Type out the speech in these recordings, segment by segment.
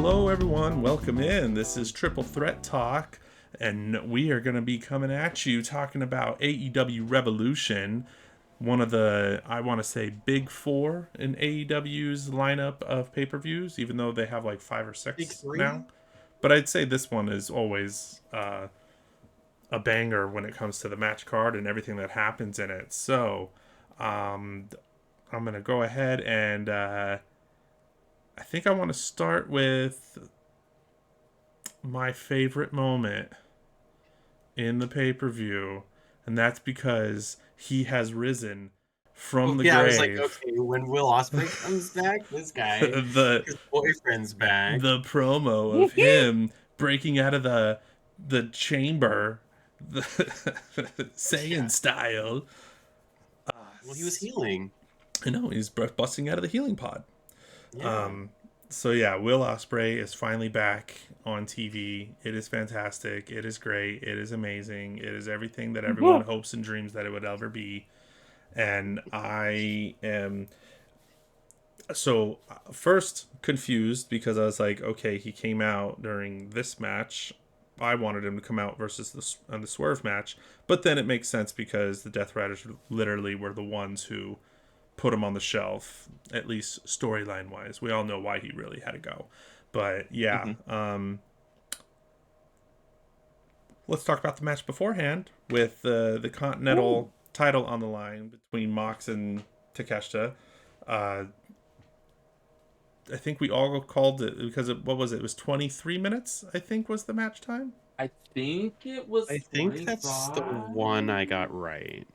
Hello everyone, welcome in. This is Triple Threat Talk, and we are going to be coming at you talking about AEW Revolution, one of the, I want to say, big four in AEW's lineup of pay-per-views, even though they have like 5 or 6 now. But I'd say this one is always a banger when it comes to the match card and everything that happens in it. So, I'm going to go ahead and I think I want to start with my favorite moment in the pay-per-view, and that's because he has risen from the grave. I was like, okay, when Will Ospreay comes back, this guy, his boyfriend's back. The promo of him breaking out of the chamber, the Saiyan style. Well, he was healing. I know, he's busting out of the healing pod. Yeah. So yeah, Will Ospreay is finally back on TV. It is fantastic. It is great. It is amazing. It is everything that everyone hopes and dreams that it would ever be. And I am so first confused because I was like, okay, he came out during this match. I wanted him to come out versus the Swerve match, but then it makes sense because the Death Riders literally were the ones who put him on the shelf, at least storyline wise. We all know why he really had to go. But yeah, let's talk about the match beforehand with the Continental title on the line between Mox and Takeshita. I think we all called it because what was it? It was 23 minutes, I think, was the match time. I think it was. I think that's the one I got right.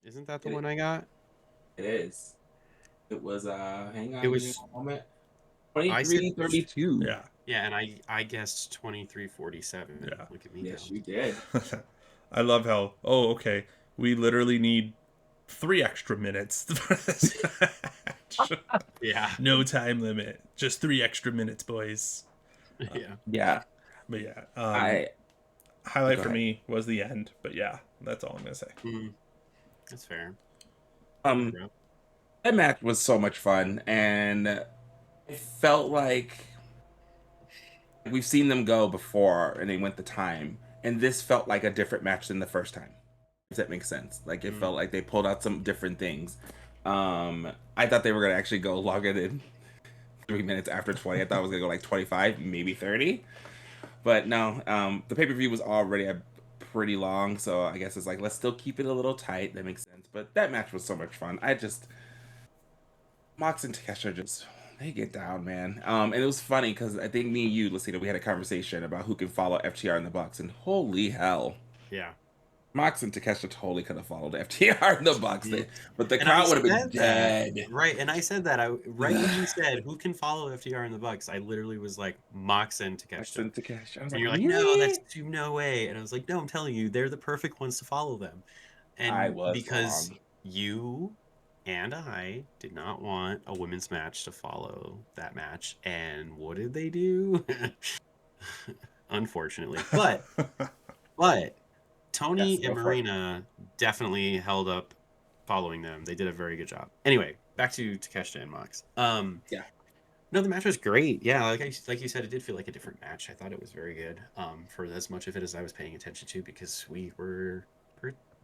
Isn't that the one I got? It is. It was hang on, it was a moment. 23:32. Yeah. Yeah, and I guessed 23:47. Yeah. Look at me. Yes, you did. I love how okay, we literally need 3 extra minutes for this match. Yeah. No time limit. Just 3 extra minutes, boys. Yeah. But yeah. Highlight for me was the end, but yeah, that's all I'm gonna say. That's fair. That match was so much fun, and it felt like we've seen them go before, and they went the time, and this felt like a different match than the first time. If that makes sense. Like it felt like they pulled out some different things. I thought they were gonna actually go longer than 3 minutes after 20. I thought it was gonna go like 25, maybe 30. But no, the pay-per-view was already pretty long, so I guess it's like, let's still keep it a little tight. That makes sense. But that match was so much fun. Mox and Takeshita they get down, man. And it was funny because I think me and you, Lucina, we had a conversation about who can follow FTR in the Bucks, and holy hell. Yeah. Mox and Takeshita totally could have followed FTR in the Bucks, but the crowd would have been dead. Right, and I said that. Right when you said, who can follow FTR in the Bucks, I literally was like, Mox and Takeshita. And you're like, no, no way. And I was like, no, I'm telling you, they're the perfect ones to follow them. And because you and I did not want a women's match to follow that match. And what did they do? Unfortunately. But Tony and Marina definitely held up following them. They did a very good job. Anyway, back to Takeshita and Mox. Yeah. No, the match was great. Yeah, like you said, it did feel like a different match. I thought it was very good for as much of it as I was paying attention to because we were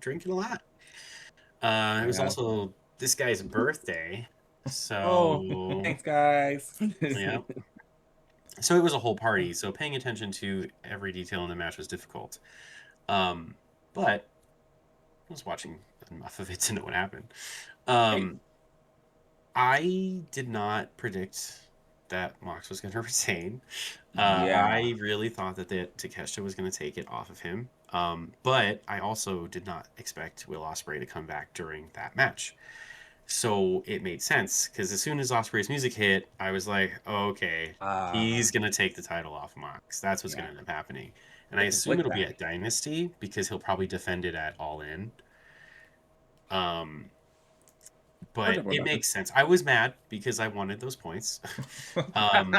drinking a lot. It was also this guy's birthday. So thanks, guys. Yeah. So it was a whole party. So paying attention to every detail in the match was difficult. But I was watching enough of it to know what happened. I did not predict that Mox was going to retain. I really thought that Takeshita was going to take it off of him. But I also did not expect Will Ospreay to come back during that match. So it made sense because as soon as Ospreay's music hit, I was like, oh, okay, he's going to take the title off Mox. That's what's going to end up happening. And I assume it'll be at Dynasty because he'll probably defend it at All In. But it makes sense. I was mad because I wanted those points. And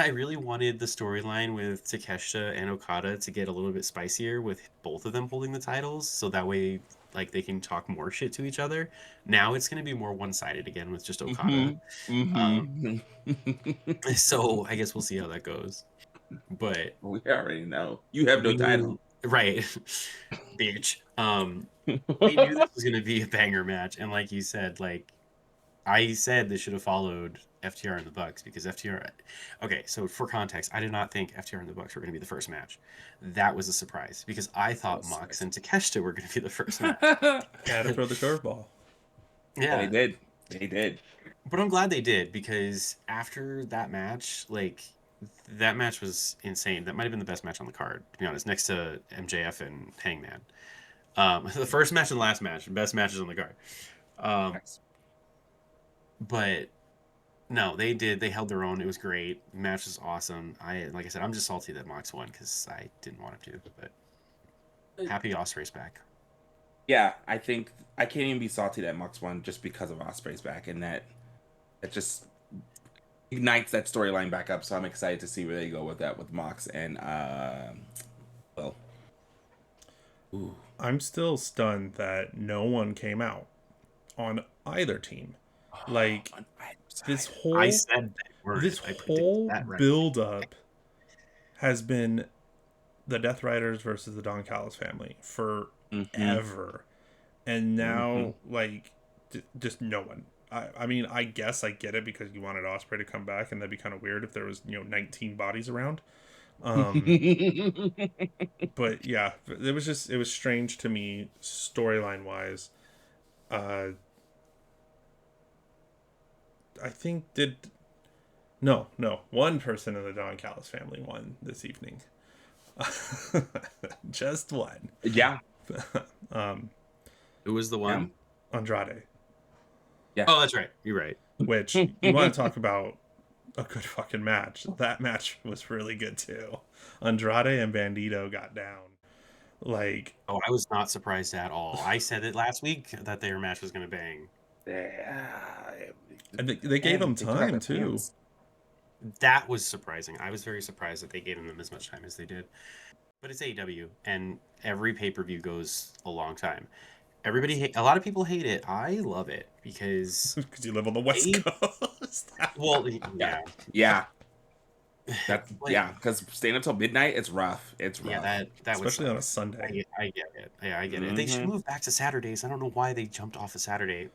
I really wanted the storyline with Takeshita and Okada to get a little bit spicier with both of them holding the titles. So that way like they can talk more shit to each other. Now it's going to be more one-sided again with just Okada. So I guess we'll see how that goes. But We already know you have no we title, knew, right, bitch. We knew this was going to be a banger match, and like you said, like I said, they should have followed FTR and the Bucks because FTR. Okay, so for context, I did not think FTR and the Bucks were going to be the first match. That was a surprise because I thought Mox and Takeshita were going to be the first match. Had to throw the curveball. Yeah, Yeah, they did. but I'm glad they did because after that match, like that match was insane. That might have been the best match on the card, to be honest, next to MJF and Hangman. The first match and last match, best matches on the card. But no, they did. They held their own. It was great. The match was awesome. Like I said, I'm just salty that Mox won because I didn't want him to. But happy Ospreay's back. Yeah, I think I can't even be salty that Mox won just because of Ospreay's back, and that just ignites that storyline back up. So I'm excited to see where they go with that with Mox and well. Ooh. I'm still stunned that no one came out on either team. Like this whole I said this whole build up has been the Death Riders versus the Don Callis family forever, and now like just no one. I mean, I guess I get it because you wanted Ospreay to come back, and that'd be kind of weird if there was 19 bodies around. But yeah, it was strange to me storyline wise. I think one person in the Don Callis family won this evening. Just one. Yeah. Who was the one? Andrade. Yeah. Oh, that's right. You're right. Which you want to talk about a good fucking match. That match was really good too. Andrade and Bandito got down. Like, oh, I was not surprised at all. I said it last week that their match was going to bang. And they gave them time too. That was surprising. I was very surprised that they gave them as much time as they did. But it's AEW, and every pay-per-view goes a long time. A lot of people hate it. I love it because you live on the West Coast. Well, yeah. Because staying until midnight, it's rough. It's rough. Yeah, that especially on a Sunday. I get it. Yeah, I get it. They should move back to Saturdays. I don't know why they jumped off a Saturday.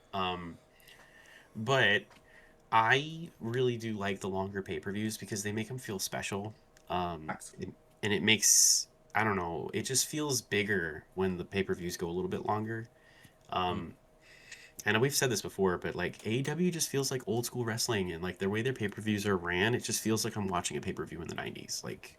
But I really do like the longer pay-per-views because they make them feel special. And it makes, I don't know, it just feels bigger when the pay-per-views go a little bit longer. And we've said this before, but like AEW just feels like old school wrestling, and like the way their pay-per-views are ran, it just feels like I'm watching a pay-per-view in the 90s. Like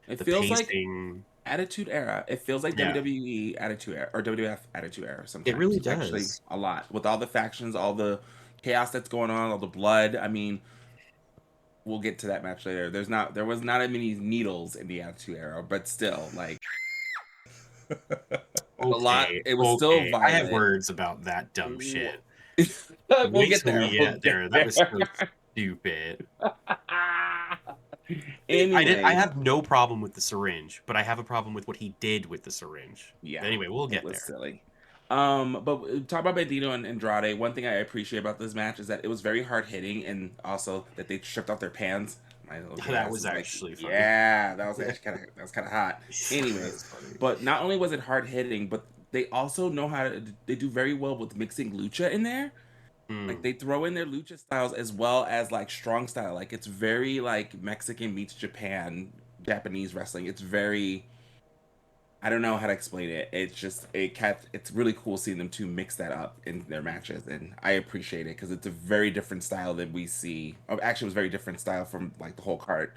it feels pacing, like Attitude Era. It feels like WWE Attitude Era or WWF Attitude Era sometimes. It really does. Actually, a lot. With all the factions, all the chaos that's going on, all the blood. I mean, we'll get to that match later. There was not as many needles in the Attitude Era, but still, like a lot. It was still violent. I have words about that dumb shit. We'll get there. That was so stupid. Anyway. I have no problem with the syringe, but I have a problem with what he did with the syringe. Yeah. But anyway, we'll get there. Silly. But talk about Bandito and Andrade. One thing I appreciate about this match is that it was very hard hitting, and also that they stripped off their pans. That was actually funny. Yeah, that was actually kind of hot. Anyways, but not only was it hard hitting, but they also know they do very well with mixing lucha in there. Like they throw in their lucha styles as well as like strong style. Like it's very like Mexican meets Japanese wrestling. It's very, I don't know how to explain it. It's just it's really cool seeing them two mix that up in their matches, and I appreciate it because it's a very different style than we see. Actually, it was a very different style from like the whole card.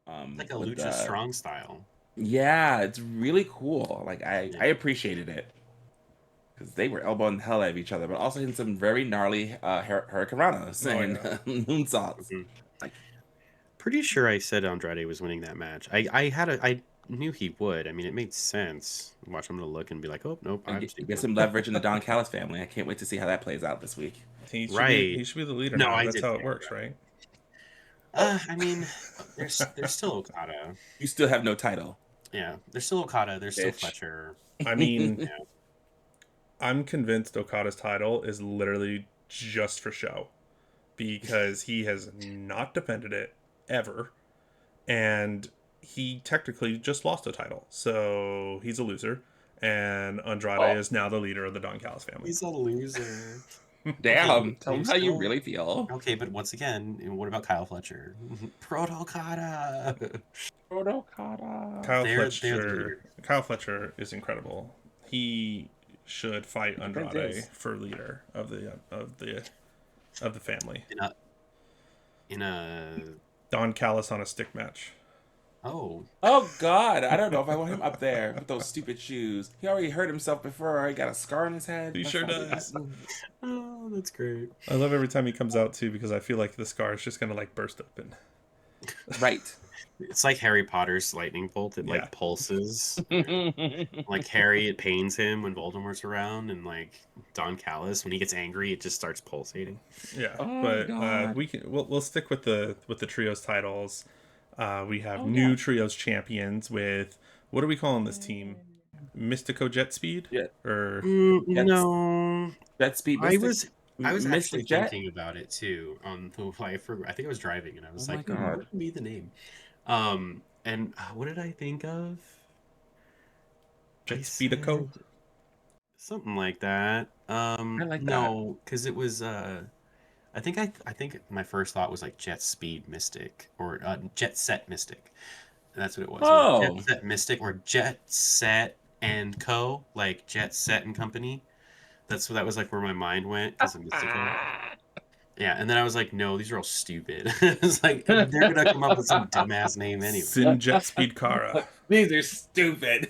Like a lucha strong style. Yeah, it's really cool. Like I appreciated it because they were elbowing the hell out of each other, but also hitting some very gnarly hurricanranas and moonsaults. Like, pretty sure I said Andrade was winning that match. I knew he would. I mean, it made sense. Watch, I'm gonna look and be like, oh nope. Get some leverage in the Don Callis family. I can't wait to see how that plays out this week. He should be the leader. No, that's how it works, right? I mean, there's still Okada. You still have no title. Yeah, there's still Okada. There's still Fletcher. I mean, I'm convinced Okada's title is literally just for show because he has not defended it ever, and he technically just lost a title, so he's a loser. And Andrade Oh, is now the leader of the Don Callis family. He's a loser. damn. Okay, Tell him how you really feel. Okay, but once again, what about Kyle Fletcher? Proto Okada. Okada. They're the leader. Kyle Fletcher is incredible. He should fight Andrade for leader of the family. In a Don Callis on a stick match. Oh God, I don't know if I want him up there with those stupid shoes. He already hurt himself before. He got a scar on his head. He sure does. Oh, that's great. I love every time he comes out too because I feel like the scar is just gonna like burst open. Right. It's like Harry Potter's lightning bolt. It like pulses. Like Harry, it pains him when Voldemort's around, and like Don Callis, when he gets angry, it just starts pulsating. Yeah, but we'll stick with the trios titles. We have new trios champions with, what are we calling this team? Mystico Jet Speed? Yeah. Or No. Jet Speed. I was actually Jet? thinking about it too. I think I was driving and I was my like, God. what would be the name? And what did I think of? Jet Speedico? Something like that. I like no, because it was I think my first thought was like Jet Speed Mystic or Jet Set Mystic. That's what it was. Oh. Jet Set Mystic or Jet Set and Co. Like Jet Set and Company. That was like where my mind went because of Mystico. Yeah, and then I was like, no, these are all stupid. It's like they're gonna come up with some dumbass name anyway. Sin Jet Speed Kara. These are stupid.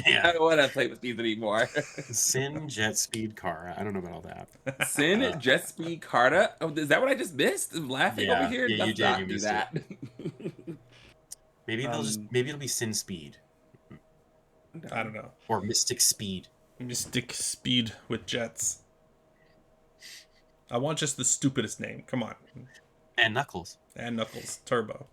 Yeah. I don't want to play with these anymore. Sin Jet Speed Kara. I don't know about all that. Sin Jet Speed Kara. Oh, is that what I just missed? I'm laughing over here. Yeah, you Let's did. not You do missed that. Maybe it'll be Sin Speed. I don't know. Or Mystic Speed. Mystic Speed with jets. I want just the stupidest name. Come on. And Knuckles. And Knuckles. Turbo.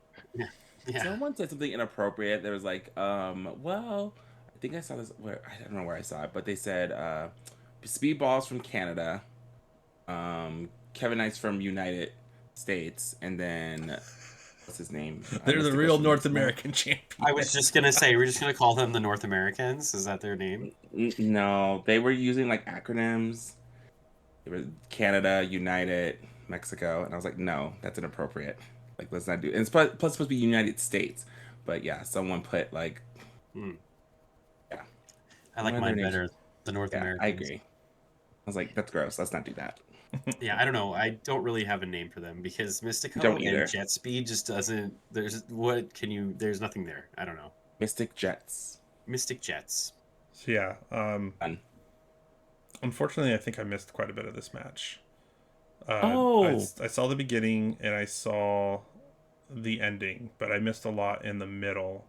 Yeah. Someone said something inappropriate. There was like, well, I think I saw this. I don't know where I saw it, but they said, Speedball's from Canada, Kevin Knight's from United States, and then what's his name? They're the real North American champions. I was just gonna say we're just gonna call them the North Americans. Is that their name? No, they were using like acronyms. It was Canada, United, Mexico, and I was like, no, that's inappropriate. Like, let's not do it. And it's plus supposed to be United States, but yeah, someone put like, yeah. I like mine better. The North Americans. I agree. I was like, that's gross. Let's not do that. Yeah, I don't know. I don't really have a name for them because Mystico and Jet Speed just doesn't. There's nothing there. I don't know. Mystic Jets. Mystic Jets. So yeah. Unfortunately, I think I missed quite a bit of this match. I saw the beginning and I saw the ending, but I missed a lot in the middle.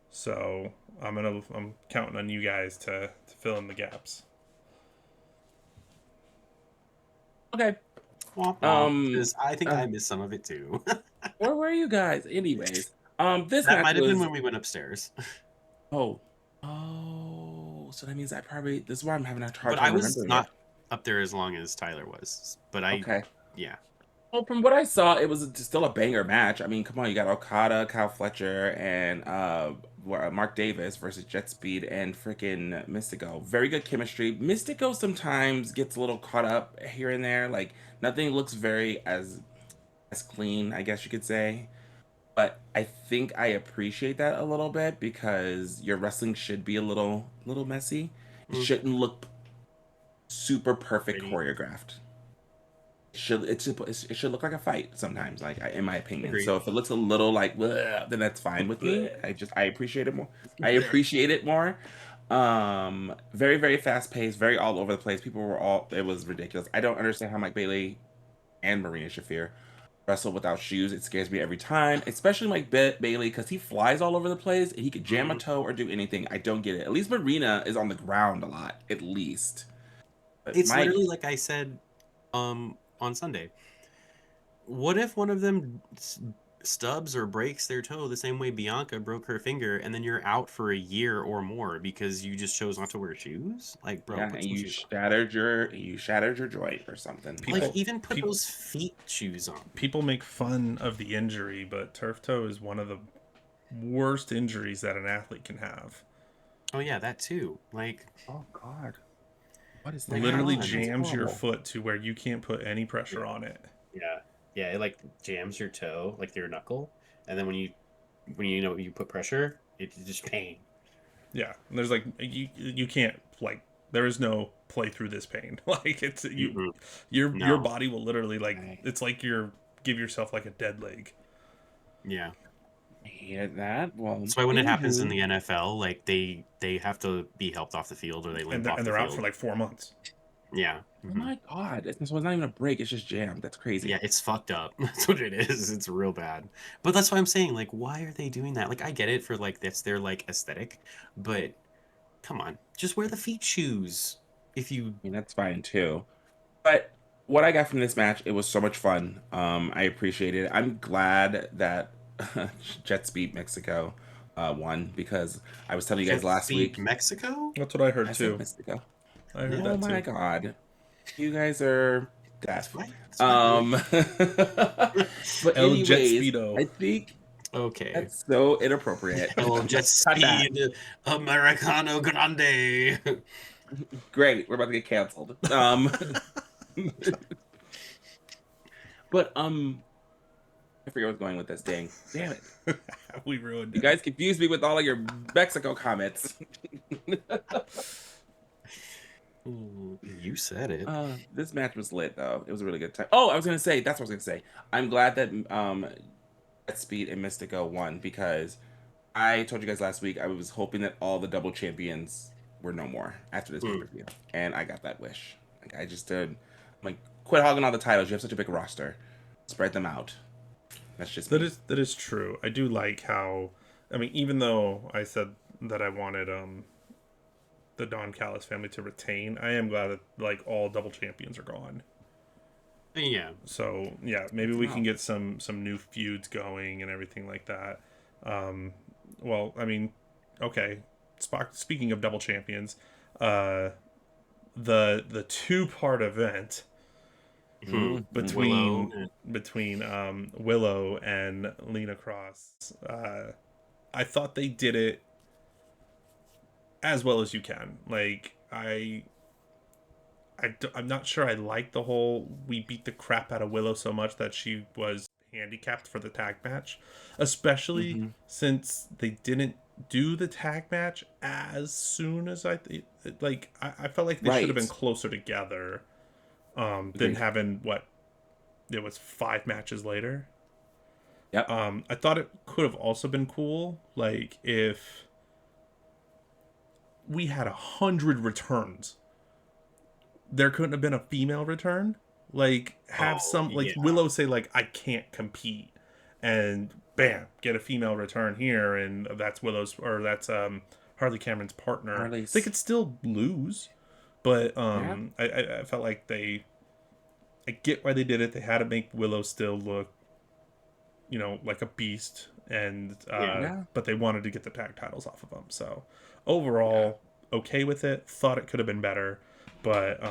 So I'm counting on you guys to fill in the gaps. Okay. Because I think I missed some of it too. Where were you guys? Anyways, this that might have been when we went upstairs. So that means this is why I'm having a hard time. But I was not up there as long as Tyler was. But yeah. Well, from what I saw, it was still a banger match. I mean, come on, you got Okada, Kyle Fletcher, and Mark Davis versus Jet Speed and freaking Mystico. Very good chemistry. Mystico sometimes gets a little caught up here and there. Like, nothing looks very as clean, I guess you could say. But I think I appreciate that a little bit because your wrestling should be a little messy. It shouldn't look super perfect choreographed. It should look like a fight sometimes, like in my opinion. Agreed. So if it looks a little like then that's fine with me. I appreciate it more. Very, very fast paced, very all over the place. It was ridiculous. I don't understand how Mike Bailey and Marina Shafir wrestle without shoes. It scares me every time, especially Mike Bailey because he flies all over the place and he could jam a toe or do anything. I don't get it. At least Marina is on the ground a lot, at least. But it's literally like I said on Sunday. What if one of them stubs or breaks their toe the same way Bianca broke her finger, and then you're out for a year or more because you just chose not to wear shoes. Like, bro, Yeah, put and some you shoes on. shattered your joint or something. Like, People even put people those feet shoes on. people make fun of the injury, but turf toe is one of the worst injuries that an athlete can have. Oh yeah, that too. Like, Oh God, what is that? like come Literally on. That's jams your horrible. foot to where you can't put any pressure on it. Yeah, yeah, it like jams your toe, like your knuckle, and then when you put pressure, it's just pain. Yeah, and there's like you can't like there is no play through this pain. Like it's Hmm. your No. body will literally like Right. it's like you're give yourself like a dead leg. Yeah. I hated that. Well, That's why when it happens in anywho. the NFL, like they have to be helped off the field or they And limp they're, off and the they're out for field. like 4 months. Yeah. Oh Hmm. my God, it's not even a break. It's just jammed. That's crazy. Yeah, it's fucked up. That's what it is. It's real bad. But that's why I'm saying, like, why are they doing that? Like, I get it for like that's their like aesthetic, but come on, just wear the feet shoes. If you, I mean, that's fine too. But what I got from this match, it was so much fun. I appreciate it. I'm glad that Jets beat Mexico won because I was telling you guys Jets last beat week. Mexico. That's what I heard I said too. Mexico. I heard Yeah, Oh that my too. God, you guys are it's deaf. fine. It's fine. But El Jet anyways, Speedo. I think Okay. that's so inappropriate. Hello, Jet Cut that. Speed Americano Grande. Great, we're about to get canceled. But I forget where I was going with this. Dang, damn it! We ruined You it. guys confused me with all of your Mexico comments. You said it. This match was lit though. It was a really good time. Oh, I was gonna say that's what I was gonna say. I'm glad that at Speed and Mystico won because I told you guys last week I was hoping that all the double champions were no more after this Mm. pay-per-view, and I got that wish. Like I just did. I'm like, quit hogging all the titles. You have such a big roster. Spread them out. That's just me. That is true. I do like how I mean even though I said that I wanted the Don Callis family to retain, I am glad that like all double champions are gone. Yeah. So yeah, maybe It's we can not. get some new feuds going and everything like that. Um, well, I mean, okay. Speaking of double champions, uh, the 2-part event Willow. between Willow and Lena Cross, I thought they did it as well as you can. Like I'm not sure I like the whole we beat the crap out of Willow so much that she was handicapped for the tag match, especially Mm-hmm. since they didn't do the tag match as soon as I felt like they should have been Right. closer together than Agreed. having what it was 5 matches later. Yep. I thought it could have also been cool like if we had 100 returns, there couldn't have been a female return. Like have Oh some like yeah. Willow say like I can't compete, and bam, get a female return here, and that's Willow's or that's Harley Cameron's partner. They Harley's. could still lose, but Yeah. I felt like I get why they did it. They had to make Willow still look, like a beast, and Yeah. Yeah. but they wanted to get the tag titles off of them. So overall, okay with it. Thought it could have been better, but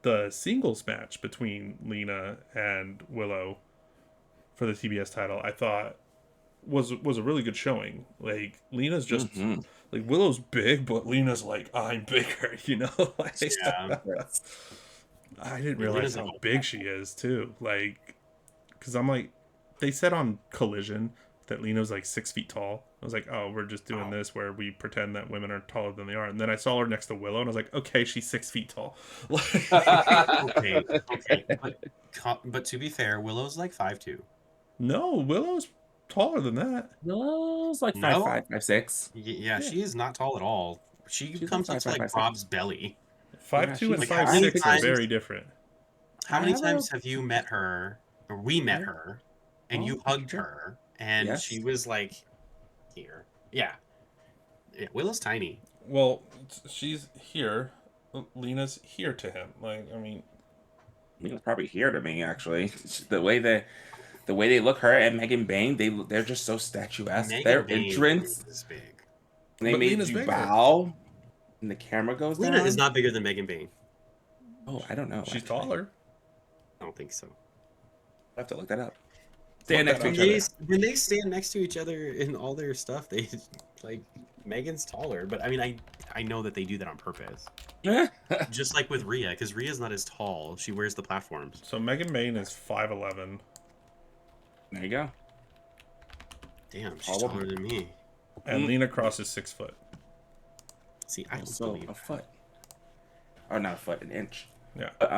the singles match between Lena and Willow for the TBS title, I thought was a really good showing. Like Lena's just Mm-hmm. like Willow's big, but Lena's like I'm bigger, like Yeah. Yes. I didn't Yeah, realize Lena's like how a big she is too. Like, because I'm like, they said on Collision that Lena's like 6 feet tall. I was like, oh, we're just doing this where we pretend that women are taller than they are. And then I saw her next to Willow, and I was like, okay, she's 6 feet tall. okay. Okay. But to be fair, Willow's like 5'2". No, Willow's taller than that. No, it's like five No. five, 5'6". Yeah, Yeah. she is not tall at all. She She's comes like up to like 5'5", 5'6". Bob's belly. Five Yeah, two and she's Like, how many 5'6" are times? very different. How I many have times have you met her, or we met Yeah. her, and Oh, you that's hugged true. her, and Yes. she was like here? Yeah. Yeah, Willow's tiny. Well, she's here. Lena's here to him. Like, I mean, Lena's probably here to me actually. The way that the way they look, her and Megan Bain, they're just so statuesque. Megan Their Bain entrance, is big. they But made Lena's you bigger. bow, and the camera goes Lena down. is not bigger than Megan Bain. Oh, I don't know. She's actually. taller. I don't think so. I have to look that up. Look Stand next that to up. each other. When they stand next to each other in all their stuff, they like Megan's taller, but I mean, I know that they do that on purpose. Just like with Rhea, because Rhea's not as tall. She wears the platforms. So Megan Bain is 5'11". There you go. Damn, she's All taller than me. And Lena Cross is 6 foot. See, I don't So believe a foot. Oh, not a foot, an inch. Yeah. But,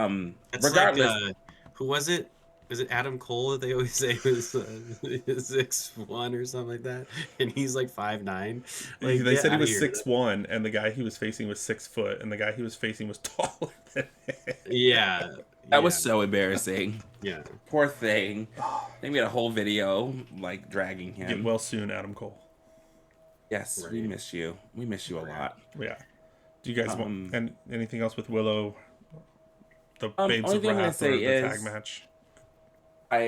It's regardless, like, who was it? Was it Adam Cole that they always say was 6'1" or something like that? And he's like 5'9". Like, They get said he outta was here. 6'1", and the guy he was facing was 6 foot, and the guy he was facing was taller than him. Yeah. that was so embarrassing. Yeah. Poor thing. They made a whole video like dragging him. Get well soon, Adam Cole. Yes, we Right. miss you. We miss you a lot. Yeah. Do you guys want anything else with Willow? The Babes only of thing I'm gonna Wrath or say the is tag match? I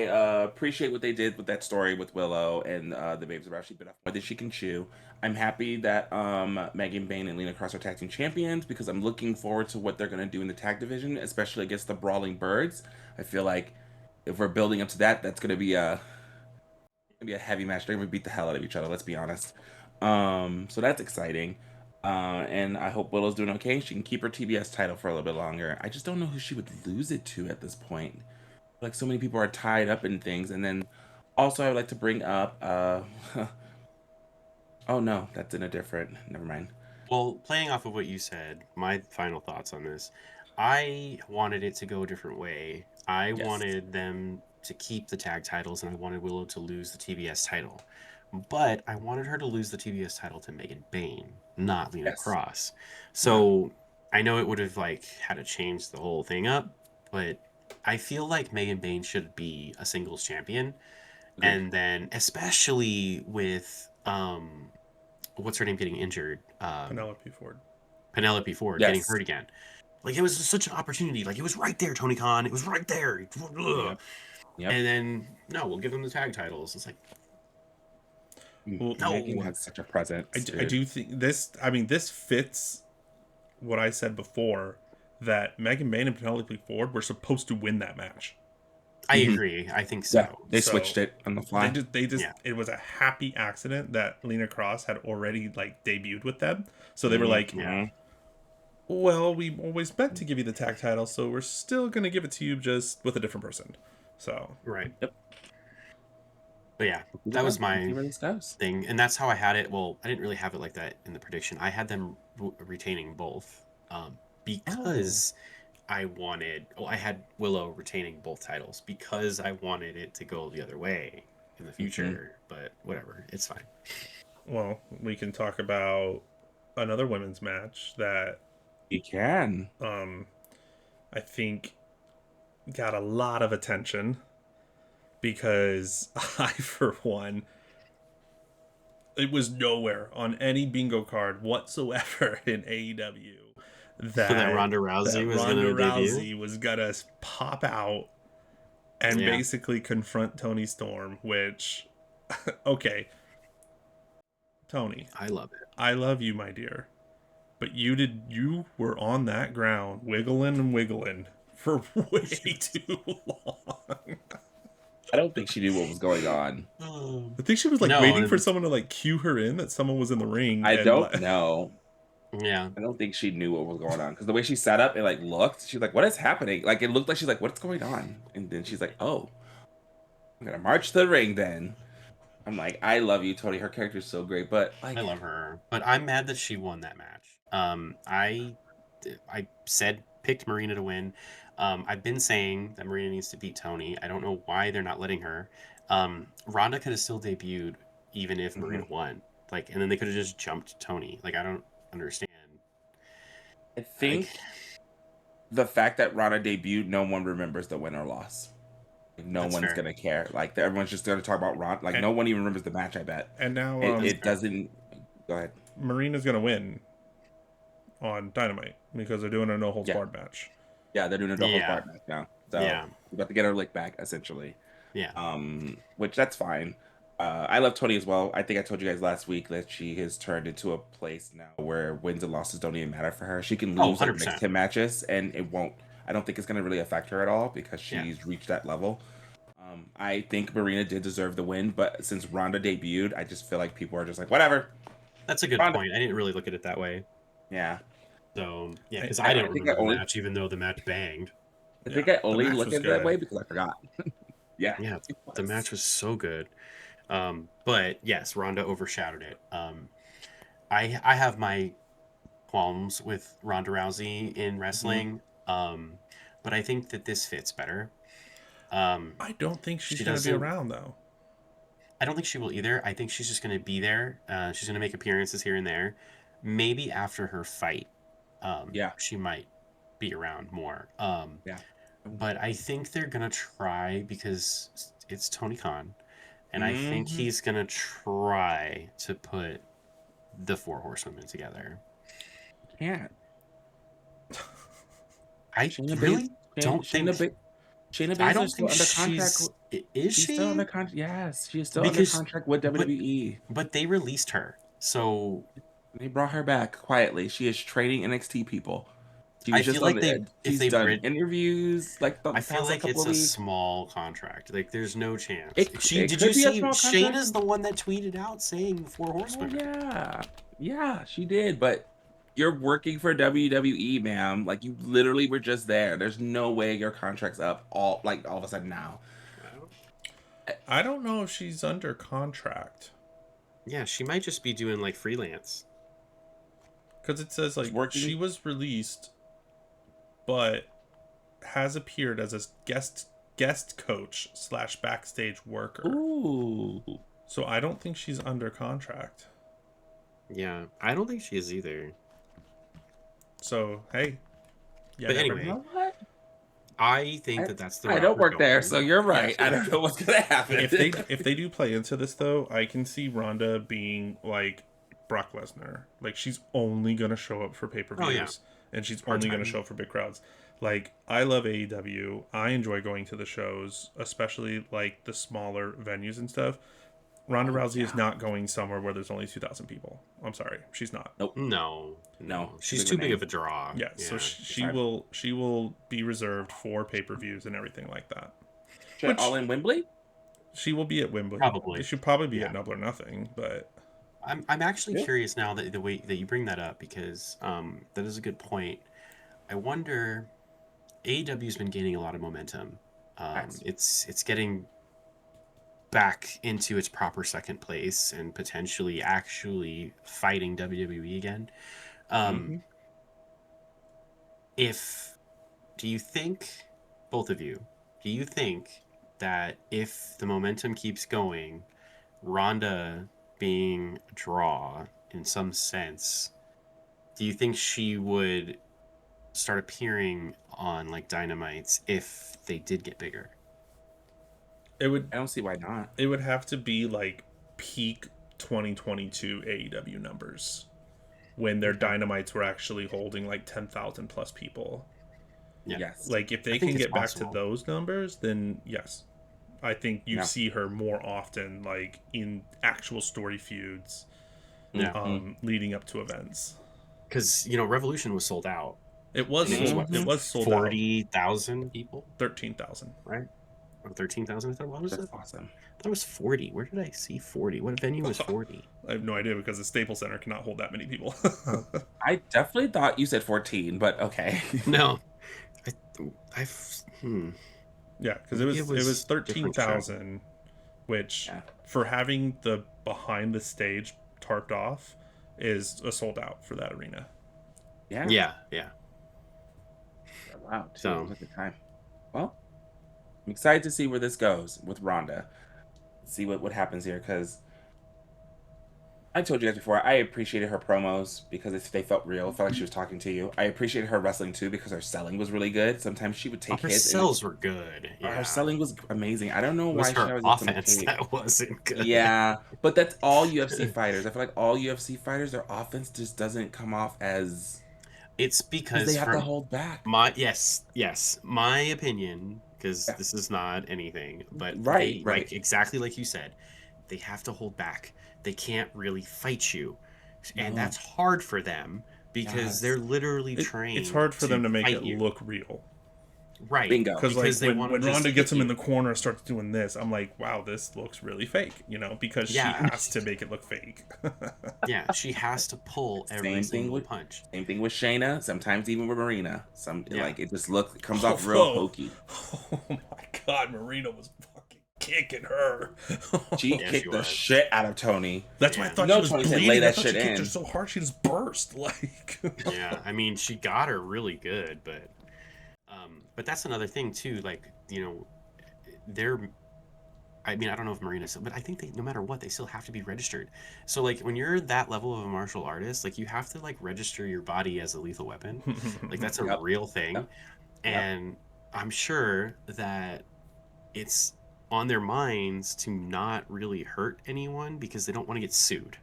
appreciate what they did with that story with Willow and the Babes of Wrath. She bit off more than she can chew. I'm happy that Megan Bain and Lena Cross are tag team champions because I'm looking forward to what they're gonna do in the tag division, especially against the Brawling Birds. I feel like if we're building up to that, that's gonna be a heavy match. They're gonna beat the hell out of each other. Let's be honest. So that's exciting. And I hope Willow's doing okay. She can keep her TBS title for a little bit longer. I just don't know who she would lose it to at this point. Like, so many people are tied up in things. And then also I would like to bring up oh no, that's in a different, never mind. Well, playing off of what you said, my final thoughts on this, I wanted it to go a different way. I Yes. wanted them to keep the tag titles, and I wanted Willow to lose the TBS title. But I wanted her to lose the TBS title to Megan Bain, not Lena Yes. Cross. So I know it would have like had to change the whole thing up, but I feel like Megan Bain should be a singles champion. Agreed. And then especially with what's her name getting injured? Penelope Ford. Penelope Ford Yes. getting hurt again. Like, it was such an opportunity. Like, it was right there, Tony Khan. It was right there. Yep. And then, no, we'll give them the tag titles. It's like, Well, no. Megan has such a presence. I do think this. I mean, this fits what I said before, that Megan Bain and Penelope Ford were supposed to win that match. I agree. I think so. Yeah, they So, switched it on the fly. They just Yeah. It was a happy accident that Lena Cross had already like debuted with them, so they were like, Yeah. well, we always meant to give you the tag title, so we're still gonna give it to you, just with a different person. So Right. Yep. But yeah, that was See my where this goes. thing. And that's how I had it. Well, I didn't really have it like that in the prediction. I had them retaining both because I had Willow retaining both titles because I wanted it to go the other way in the future. But whatever, it's fine. well, we can talk about another women's match that You can. I think got a lot of attention because I, for one, it was nowhere on any bingo card whatsoever in AEW that Ronda Rousey was Ronda gonna Rousey debut? was gonna pop out and Yeah. basically confront Toni Storm, which okay, Tony, I love it. I love you, my dear, but you were on that ground wiggling and wiggling for way too long. I don't think she knew what was going on. I think she was like No, waiting and- for someone to like cue her in, that someone was in the ring. I and, don't like, know. Yeah. I don't think she knew what was going on because the way she sat up and like looked, she's like, "What is happening?" Like it looked like she's like, "What's going on?" And then she's like, "Oh, I'm gonna march to the ring." Then I'm like, "I love you, Tony. Her character is so great." But like, I love her, but I'm mad that she won that match. I picked Marina to win. I've been saying that Marina needs to beat Tony. I don't know why they're not letting her. Ronda could have still debuted even if Marina won. Like, and then they could have just jumped Tony. Like, I don't understand. I think the fact that Ronda debuted, no one remembers the win or loss. Like, no That's one's fair. gonna care. Like everyone's just gonna talk about Ronda. Like no one even remembers the match. I bet. And now It doesn't. Go ahead. Marina's gonna win on Dynamite because they're doing a no holds barred match. Yeah, they're doing a double Yeah. part match now. So Yeah. we're about to get our lick back, essentially. Yeah. Which that's fine. I love Tony as well. I think I told you guys last week that she has turned into a place now where wins and losses don't even matter for her. She can Oh, lose like 100%. next 10 matches and it won't. I don't think it's going to really affect her at all because she's reached that level. I think Marina did deserve the win, but since Ronda debuted, I just feel like people are just like, whatever. That's a good Ronda. point. I didn't really look at it that way. Yeah. So, yeah, because I I didn't think remember the match, even though the match banged. I think I only match look was at it that good. way because I forgot. Yeah. Yeah, the match was so good. But yes, Ronda overshadowed it. I have my qualms with Ronda Rousey in wrestling, but I think that this fits better. I don't think she's going to be around, though. I don't think she will either. I think she's just going to be there. She's going to make appearances here and there. Maybe after her fight, she might be around more. But I think they're going to try because it's Tony Khan. And I think he's going to try to put the Four Horsewomen together. Can't. I really don't think... Shayna I Baszler don't is still think under contract. Is she? She's still under contract. Yes, she is still under contract with WWE. But they released her, so they brought her back quietly. She is training NXT people. She was I feel like she's done interviews. Like I feel like it's a small contract. Like there's no chance. Did you see Shayna's the one that tweeted out saying the Four Horsemen? Oh, yeah, she did. But you're working for WWE, ma'am. Like you literally were just there. There's no way your contract's up all of a sudden now. I don't know if she's under contract. Yeah, she might just be doing like freelance. Because it says like she was released, but has appeared as a guest coach / backstage worker. Ooh. So I don't think she's under contract. Yeah, I don't think she is either. So hey, yeah. But anyway, you know what? I think that's the. I don't work there, so you're right. I don't know what's gonna happen. If they do play into this though, I can see Ronda being like Brock Lesnar. Like she's only gonna show up for pay-per-views, and she's only gonna show up for big crowds. Like I love AEW. I enjoy going to the shows, especially like the smaller venues and stuff. Ronda Rousey is not going somewhere where there's only 2,000 people. I'm sorry, she's not. Nope. No. She's too big of a draw. Yeah, so she will be reserved for pay-per-views and everything like that. All in Wembley? She will be at Wembley. Probably. She should probably be at Double or Nothing, but I'm actually curious now that the way that you bring that up, because that is a good point. I wonder, AEW's been gaining a lot of momentum. It's getting back into its proper second place and potentially actually fighting WWE again. Do you think, both of you, do you think that if the momentum keeps going, Ronda being a draw in some sense, do you think she would start appearing on like Dynamites if they did get bigger? I don't see why not. It would have to be like peak 2022 AEW numbers when their Dynamites were actually holding like 10,000 plus people. Yeah. Yes. Like if they can get back to those numbers, then yes. I think you see her more often like in actual story feuds leading up to events. Because, Revolution was sold out. It was sold 40,000 people? 13,000. Right? Or 13,000? What was it? Awesome. I thought it was 40. Where did I see 40? What venue was 40? I have no idea because the Staples Center cannot hold that many people. I definitely thought you said 14, but okay. No. Yeah, because it was 13,000, which for having the behind the stage tarped off is a sold out for that arena. Yeah. Wow. So at the time. Well, I'm excited to see where this goes with Ronda. See what happens here, because I told you guys before, I appreciated her promos because they felt real. It felt like she was talking to you. I appreciated her wrestling too because her selling was really good. Sometimes she would take hits. Her sells were good. Yeah. Her selling was amazing. I don't know why she was offense that wasn't good. Yeah, but that's all UFC fighters. I feel like all UFC fighters, their offense just doesn't come off as. It's because they have to hold back. Yes. My opinion because this is not anything. But Right, they, like, exactly like you said, they have to hold back. They can't really fight you. And No. that's hard for them because Yes. they're literally It's trained hard for them to make fight it you. look real. Right. Bingo. Because like Because they when want to just Ronda hit gets him in you. the corner and starts doing this, I'm like, wow, this looks really fake, because she Yeah. has to make it look fake. Yeah, she has to pull every single punch. Same thing with Shayna. Sometimes even with Marina. Yeah. Like it comes off real hokey. Oh my God, Marina was fucking kicking her. She kicked the shit out of Tony. That's why I thought No, she was Tony said, bleeding. "Lay I that thought shit she kicked in." her so hard she just burst. Like, Yeah, I mean, she got her really good, but that's another thing too. Like, they're. I mean, I don't know if Marina, but I think they, no matter what, they still have to be registered. So, like, when you're that level of a martial artist, like, you have to like register your body as a lethal weapon. Like, that's a Yep. real thing, Yep. and I'm sure that it's on their minds to not really hurt anyone because they don't want to get sued.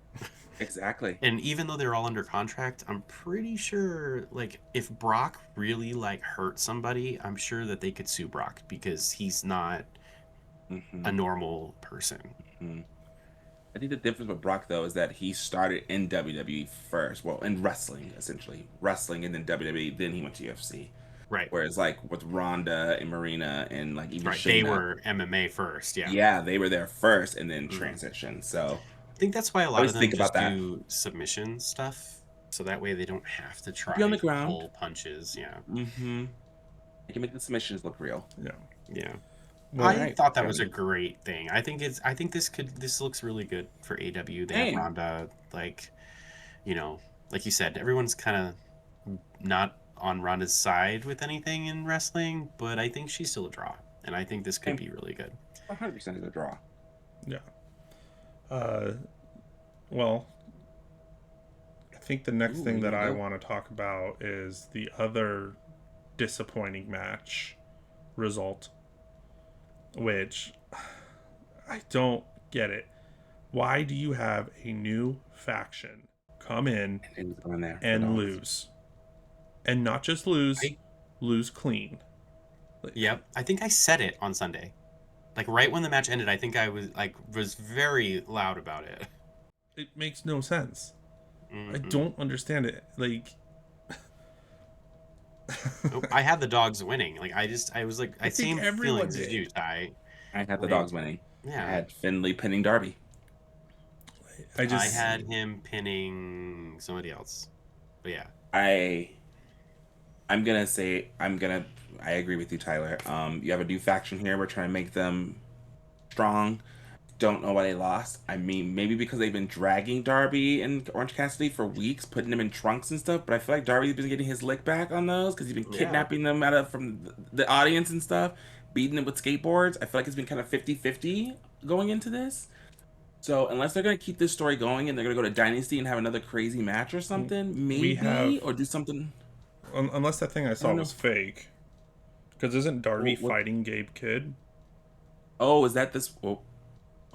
Exactly. And even though they're all under contract, I'm pretty sure, like, if Brock really like hurt somebody, I'm sure that they could sue Brock because he's not a normal person. I think the difference with Brock though is that he started in WWE first, well, in wrestling essentially, wrestling, and then WWE, then he went to UFC. Right. Whereas like with Ronda and Marina and like even Right. Shayna, They were MMA first. Yeah. Yeah, they were there first and then transitioned. So I think that's why a lot always of them think just about that. do submission stuff, so that way they don't have to try Be on the to ground. pull punches. Yeah. They can make the submissions look real. yeah. Yeah. Well, I thought that was a great thing. I think this looks really good for AW. They have Ronda, like, like you said, everyone's kind of not on Ronda's side with anything in wrestling, but I think she's still a draw, and I think this could be really good. 100% is a draw. Yeah. Well, I think the next thing that I want to talk about is the other disappointing match result, which I don't get it. Why do you have a new faction come in and lose? And not just lose, lose clean. Yep. I think I said it on Sunday. Like, right when the match ended, I think I was very loud about it. It makes no sense. I don't understand it. Like, I had the dogs winning. Like, I was like, I same feelings as you, Ty. I had the dogs winning. Yeah. I had Finlay pinning Darby. I had him pinning somebody else. But yeah. I agree with you, Tyler. You have a new faction here. We're trying to make them strong. Don't know why they lost. I mean, maybe because they've been dragging Darby and Orange Cassidy for weeks, putting them in trunks and stuff. But I feel like Darby's been getting his lick back on those because he's been kidnapping them from the audience and stuff, beating them with skateboards. I feel like it's been kind of 50-50 going into this. So unless they're going to keep this story going and they're going to go to Dynasty and have another crazy match or something, maybe, or do something. Unless that thing I saw was fake. Because isn't Darby fighting Gabe Kidd? Oh, is that this? Oh,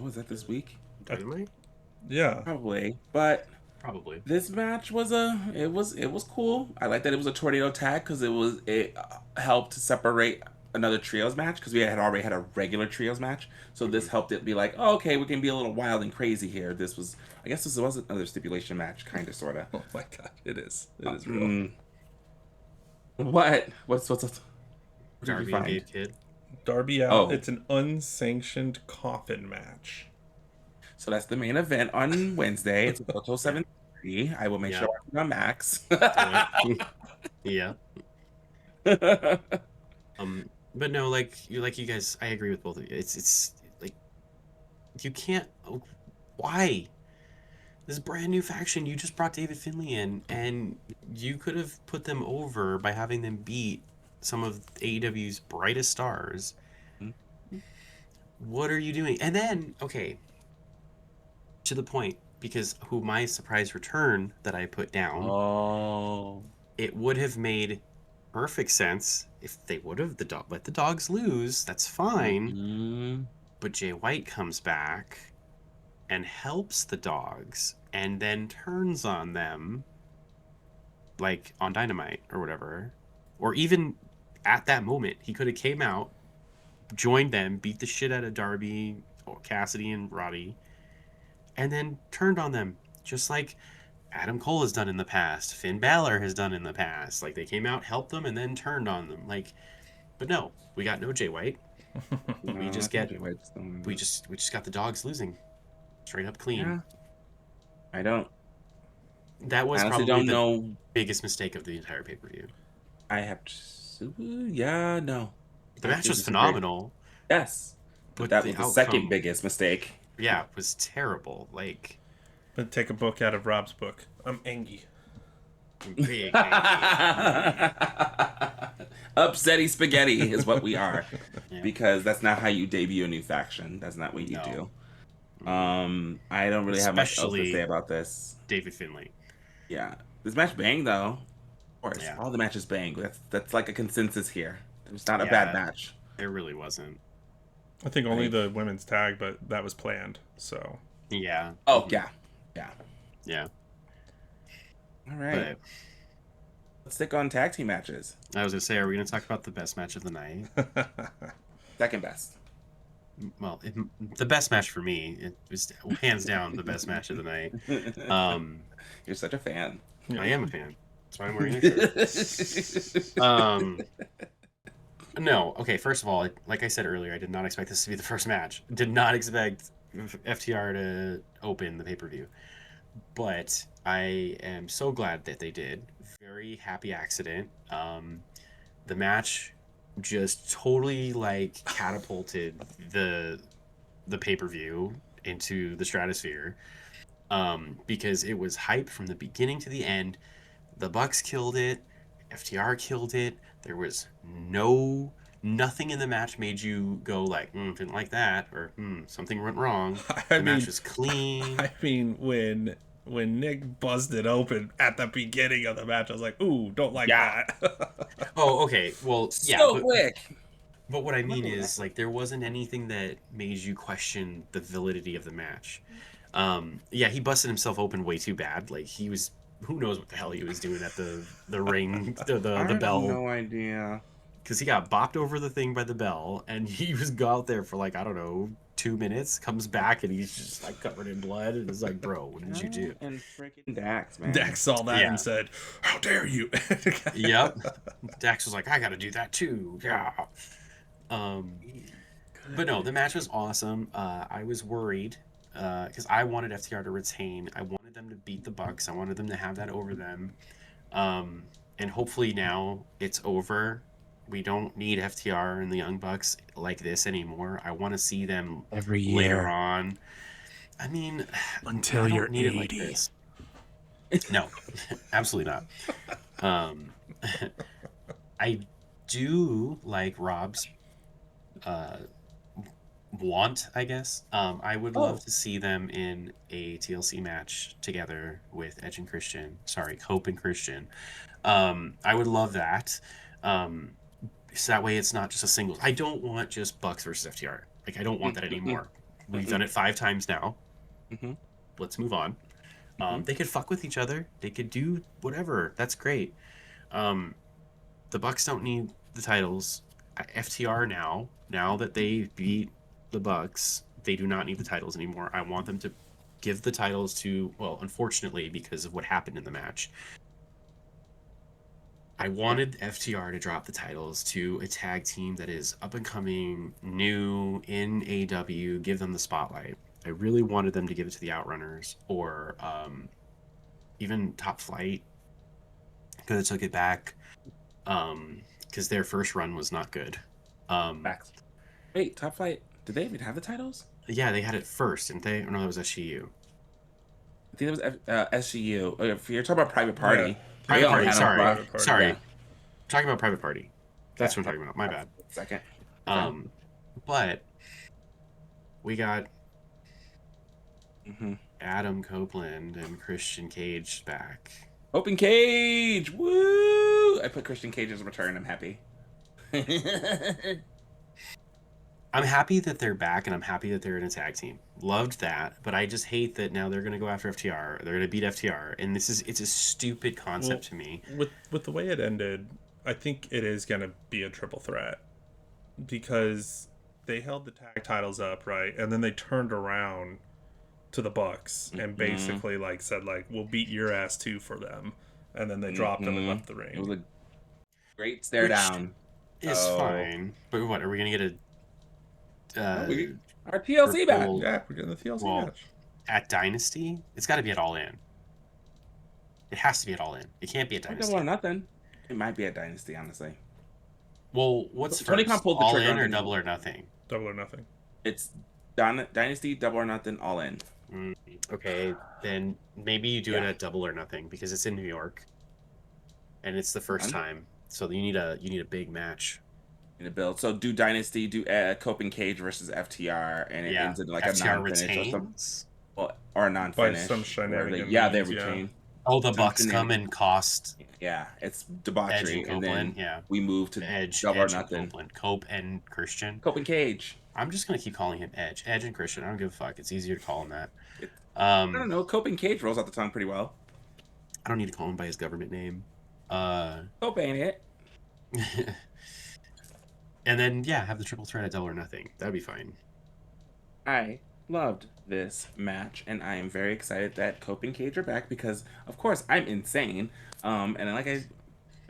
is that this week? Dynamite? Yeah, probably. But probably this match was it was cool. I like that it was a tornado tag because it helped separate another trios match because we had already had a regular trios match. So this helped it be like, oh, okay, we can be a little wild and crazy here. I guess this was another stipulation match, kind of, sort of. Oh my God, it is real. What's Darby and Gabe Kidd. Darby out. Oh. It's an unsanctioned coffin match. So that's the main event on Wednesday. It's until 7:30. I will make sure I'm on Max. Yeah. But no, like you guys, I agree with both of you. It's like you can't. Why? This brand new faction. You just brought David Finlay in, and you could have put them over by having them beat some of AEW's brightest stars. What are you doing? And then, okay, to the point, because my surprise return that I put down, it would have made perfect sense if they would have let the dogs lose. That's fine. But Jay White comes back and helps the dogs and then turns on them, like on Dynamite or whatever. Or even at that moment, he could have came out, joined them, beat the shit out of Darby, Cassidy, and Roddy, and then turned on them, just like Adam Cole has done in the past, Finn Balor has done in the past. Like, they came out, helped them, and then turned on them. Like, but no, we got no Jay White. We just got the dogs losing, straight up clean. Yeah. I don't. That was honestly probably don't the know. biggest mistake of the entire pay-per-view. I have to. Yeah, no. The match was phenomenal. Yes, but that was the second biggest mistake. Yeah, it was terrible. Like, but take a book out of Rob's book. I'm angry. Big angry. Upsetty spaghetti is what we are, because that's not how you debut a new faction. That's not what you do. I don't really have much else to say about this. David Finlay. Yeah, this match banged though. Of course, Yeah. all the matches bang. That's like a consensus here. It's not a bad match. It really wasn't. I think only the women's tag, but that was planned. So. Yeah. Oh yeah. All right. But let's stick on tag team matches. I was gonna say, are we gonna talk about the best match of the night? Second best. Well, the best match for me. It was hands down the best match of the night. You're such a fan. I am a fan. That's why I'm wearing a shirt. No, okay, first of all, like I said earlier, I did not expect this to be the first match. Did not expect FTR to open the pay-per-view. But I am so glad that they did. Very happy accident. The match just totally, like, catapulted the pay-per-view into the stratosphere. Because it was hype from the beginning to the end. The Bucks killed it. FTR killed it. There was nothing in the match made you go like, didn't like that, or something went wrong. The match was clean. I mean, when Nick buzzed it open at the beginning of the match, I was like, ooh, don't like that. Oh, okay. Well, yeah. So quick. But what I mean is, like, there wasn't anything that made you question the validity of the match. Yeah, he busted himself open way too bad. Like, he was, who knows what the hell he was doing at the ring, the bell. I have no idea. Because he got bopped over the thing by the bell, and he was out there for, like, I don't know, 2 minutes, comes back, and he's just, like, covered in blood, and it's like, bro, what did you do? And freaking Dax, man. Dax saw that and said, how dare you? Yep. Dax was like, I gotta do that too. Yeah. But no, the match was awesome. I was worried, because I wanted FTR to retain. I wanted them to beat the Bucks. I wanted them to have that over them. And hopefully now it's over. We don't need FTR and the Young Bucks like this anymore. I want to see them every year later on. I mean, until you're 80. Like this. No, absolutely not. I do like Rob's want, I guess. I would love to see them in a TLC match together with Edge and Christian. Sorry, Hope and Christian. I would love that. So that way it's not just a singles. I don't want just Bucks versus FTR. Like, I don't want that anymore. We've done it 5 times now. Let's move on. They could fuck with each other. They could do whatever. That's great. The Bucks don't need the titles. FTR now that they beat the Bucks, they do not need the titles anymore. I want them to give the titles to, well, unfortunately, because of what happened in the match, I wanted FTR to drop the titles to a tag team that is up and coming, new in AEW, give them the spotlight. I really wanted them to give it to the Outrunners, or even Top Flight. Could have took it back, because their first run was not good. Wait, Top Flight, did they even have the titles? Yeah, they had it first, didn't they? Or no, it was SGU. I think it was SGU. If you're talking about Private Party. Yeah. Private Party, sorry. Yeah. Talking about Private Party. That's what I'm talking about. My bad. Second. But we got Adam Copeland and Christian Cage back. Open Cage! Woo! I put Christian Cage's return. I'm happy. I'm happy that they're back, and I'm happy that they're in a tag team. Loved that, but I just hate that now they're going to go after FTR. They're going to beat FTR, and it's a stupid concept to me. With the way it ended, I think it is going to be a triple threat, because they held the tag titles up, right? And then they turned around to the Bucks and basically like said like, we'll beat your ass too for them. And then they dropped them and left the ring. It was a great stare Which down. is fine. But what, are we going to get our TLC match. Yeah, we're getting the TLC match. At Dynasty? It's got to be at All In. It has to be at All In. It can't be at Dynasty. Double or Nothing. It might be at Dynasty, honestly. Well, what's Tony first? Khan pulled the All trigger In or on Double or Nothing? Double or Nothing. It's Dynasty, Double or Nothing, All In. Okay, then maybe you do it at Double or Nothing because it's in New York, and it's the first time. So you need a big match. In a build. So do Dynasty, do Cope and Cage versus FTR, and it ends in like FTR a non-finish retains? or a non-finish. By some shenanigans. They retain. Oh, the Bucks come and cost. Yeah, it's debauchery, and then we move to Edge, Double or Nothing. Cope and Christian. Cope and Cage. I'm just gonna keep calling him Edge and Christian. I don't give a fuck. It's easier to call him that. I don't know. Cope and Cage rolls out the tongue pretty well. I don't need to call him by his government name. Cope ain't it? And then have the triple threat at Double or Nothing. That'd be fine. I loved this match, and I am very excited that Cope and Cage are back because, of course, I'm insane. And I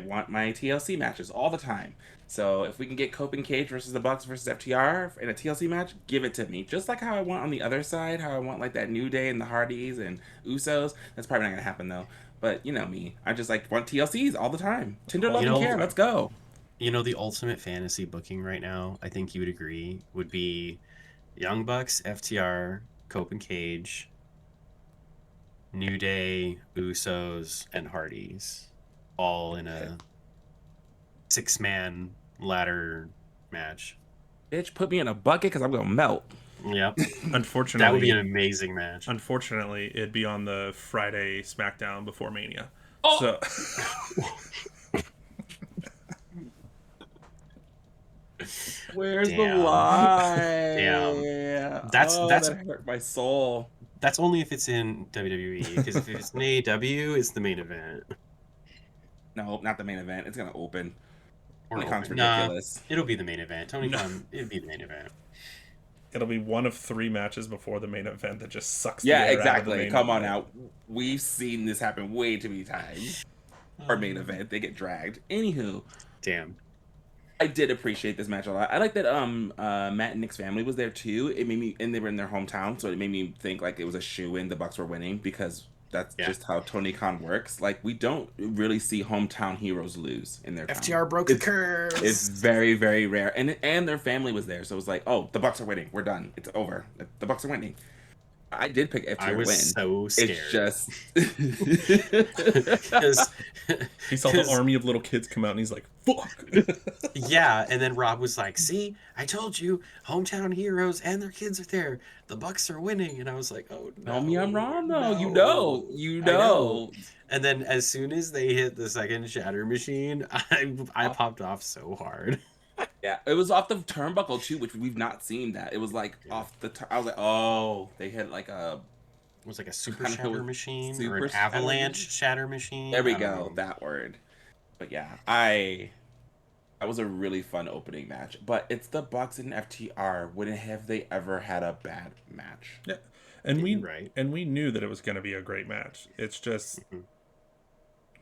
want my TLC matches all the time. So if we can get Cope and Cage versus the Bucks versus FTR in a TLC match, give it to me. Just like how I want on the other side, how I want like that New Day and the Hardys and Usos. That's probably not gonna happen though. But you know me, I just like want TLCs all the time. Tinder love and care. Let's go. You know, the ultimate fantasy booking right now, I think you would agree, would be Young Bucks, FTR, Cope and Cage, New Day, Usos, and Hardys, all in a 6-man ladder match. Bitch, put me in a bucket because I'm gonna melt. Yep. Unfortunately, that would be an amazing match. Unfortunately, it'd be on the Friday SmackDown before Mania. Oh! So where's the lie? Damn. That's that hurt my soul. That's only if it's in WWE, because if it's in AEW, it's the main event. No, not the main event. It's gonna open. Tony Khan's ridiculous. It'll be the main event. Tony Khan, it'll be the main event. It'll be one of 3 matches before the main event that just sucks. Yeah, exactly. Come on out. We've seen this happen way too many times. Our main event, they get dragged. Anywho, damn. I did appreciate this match a lot. I like that Matt and Nick's family was there too. It made me, and they were in their hometown, so it made me think like it was a shoo-in. The Bucks were winning because that's just how Tony Khan works. Like, we don't really see hometown heroes lose in their FTR town. broke the curse. It's very, very rare. And their family was there, so it was like, oh, the Bucks are winning. We're done. It's over. The Bucks are winning. I did pick FTR I was win. so scared. It's just... he saw the army of little kids come out, and he's like, fuck. Yeah, and then Rob was like, see, I told you, hometown heroes and their kids are there. The Bucks are winning. And I was like, oh, no. Tell me I'm wrong, though. No. You know. And then as soon as they hit the second shatter machine, I popped off so hard. Yeah, it was off the turnbuckle too, which we've not seen that. It was like off the. I was like, oh, they hit like a. It was like a super shatter machine or super an avalanche shatter machine. There we go, that word. But yeah, that was a really fun opening match. But it's the Bucks and FTR. When have they ever had a bad match? Yeah, and we knew that it was going to be a great match. It's just.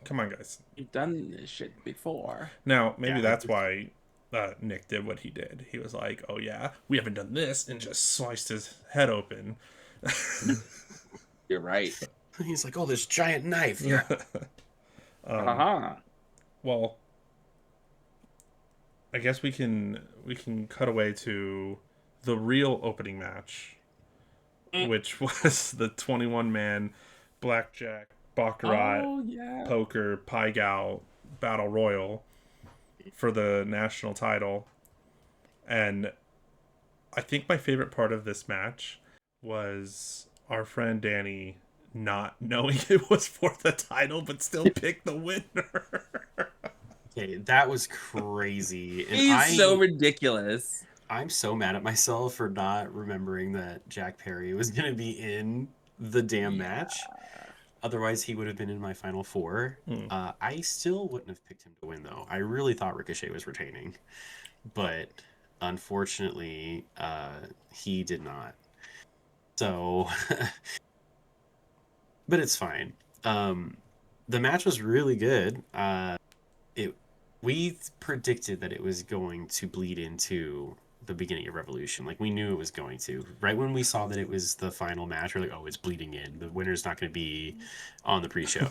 Come on, guys. You've done this shit before. Now, maybe that's why Nick did what he did. He was like, oh yeah, we haven't done this, and just sliced his head open. You're right. He's like, oh, this giant knife. Yeah. Well, I guess we can cut away to the real opening match, which was the 21-man blackjack, baccarat, poker, pie gow battle royal for the national title. And I think my favorite part of this match was our friend Danny not knowing it was for the title but still picked the winner. Okay, that was crazy. And He's so ridiculous. I'm so mad at myself for not remembering that Jack Perry was going to be in the damn match. Otherwise, he would have been in my final 4. I still wouldn't have picked him to win, though. I really thought Ricochet was retaining. But Unfortunately, he did not. So, but it's fine. Um, the match was really good. It we predicted that it was going to bleed into the beginning of Revolution. Like we knew it was going to. Right when we saw that it was the final match, we're like, oh, it's bleeding in. The winner's not going to be on the pre-show.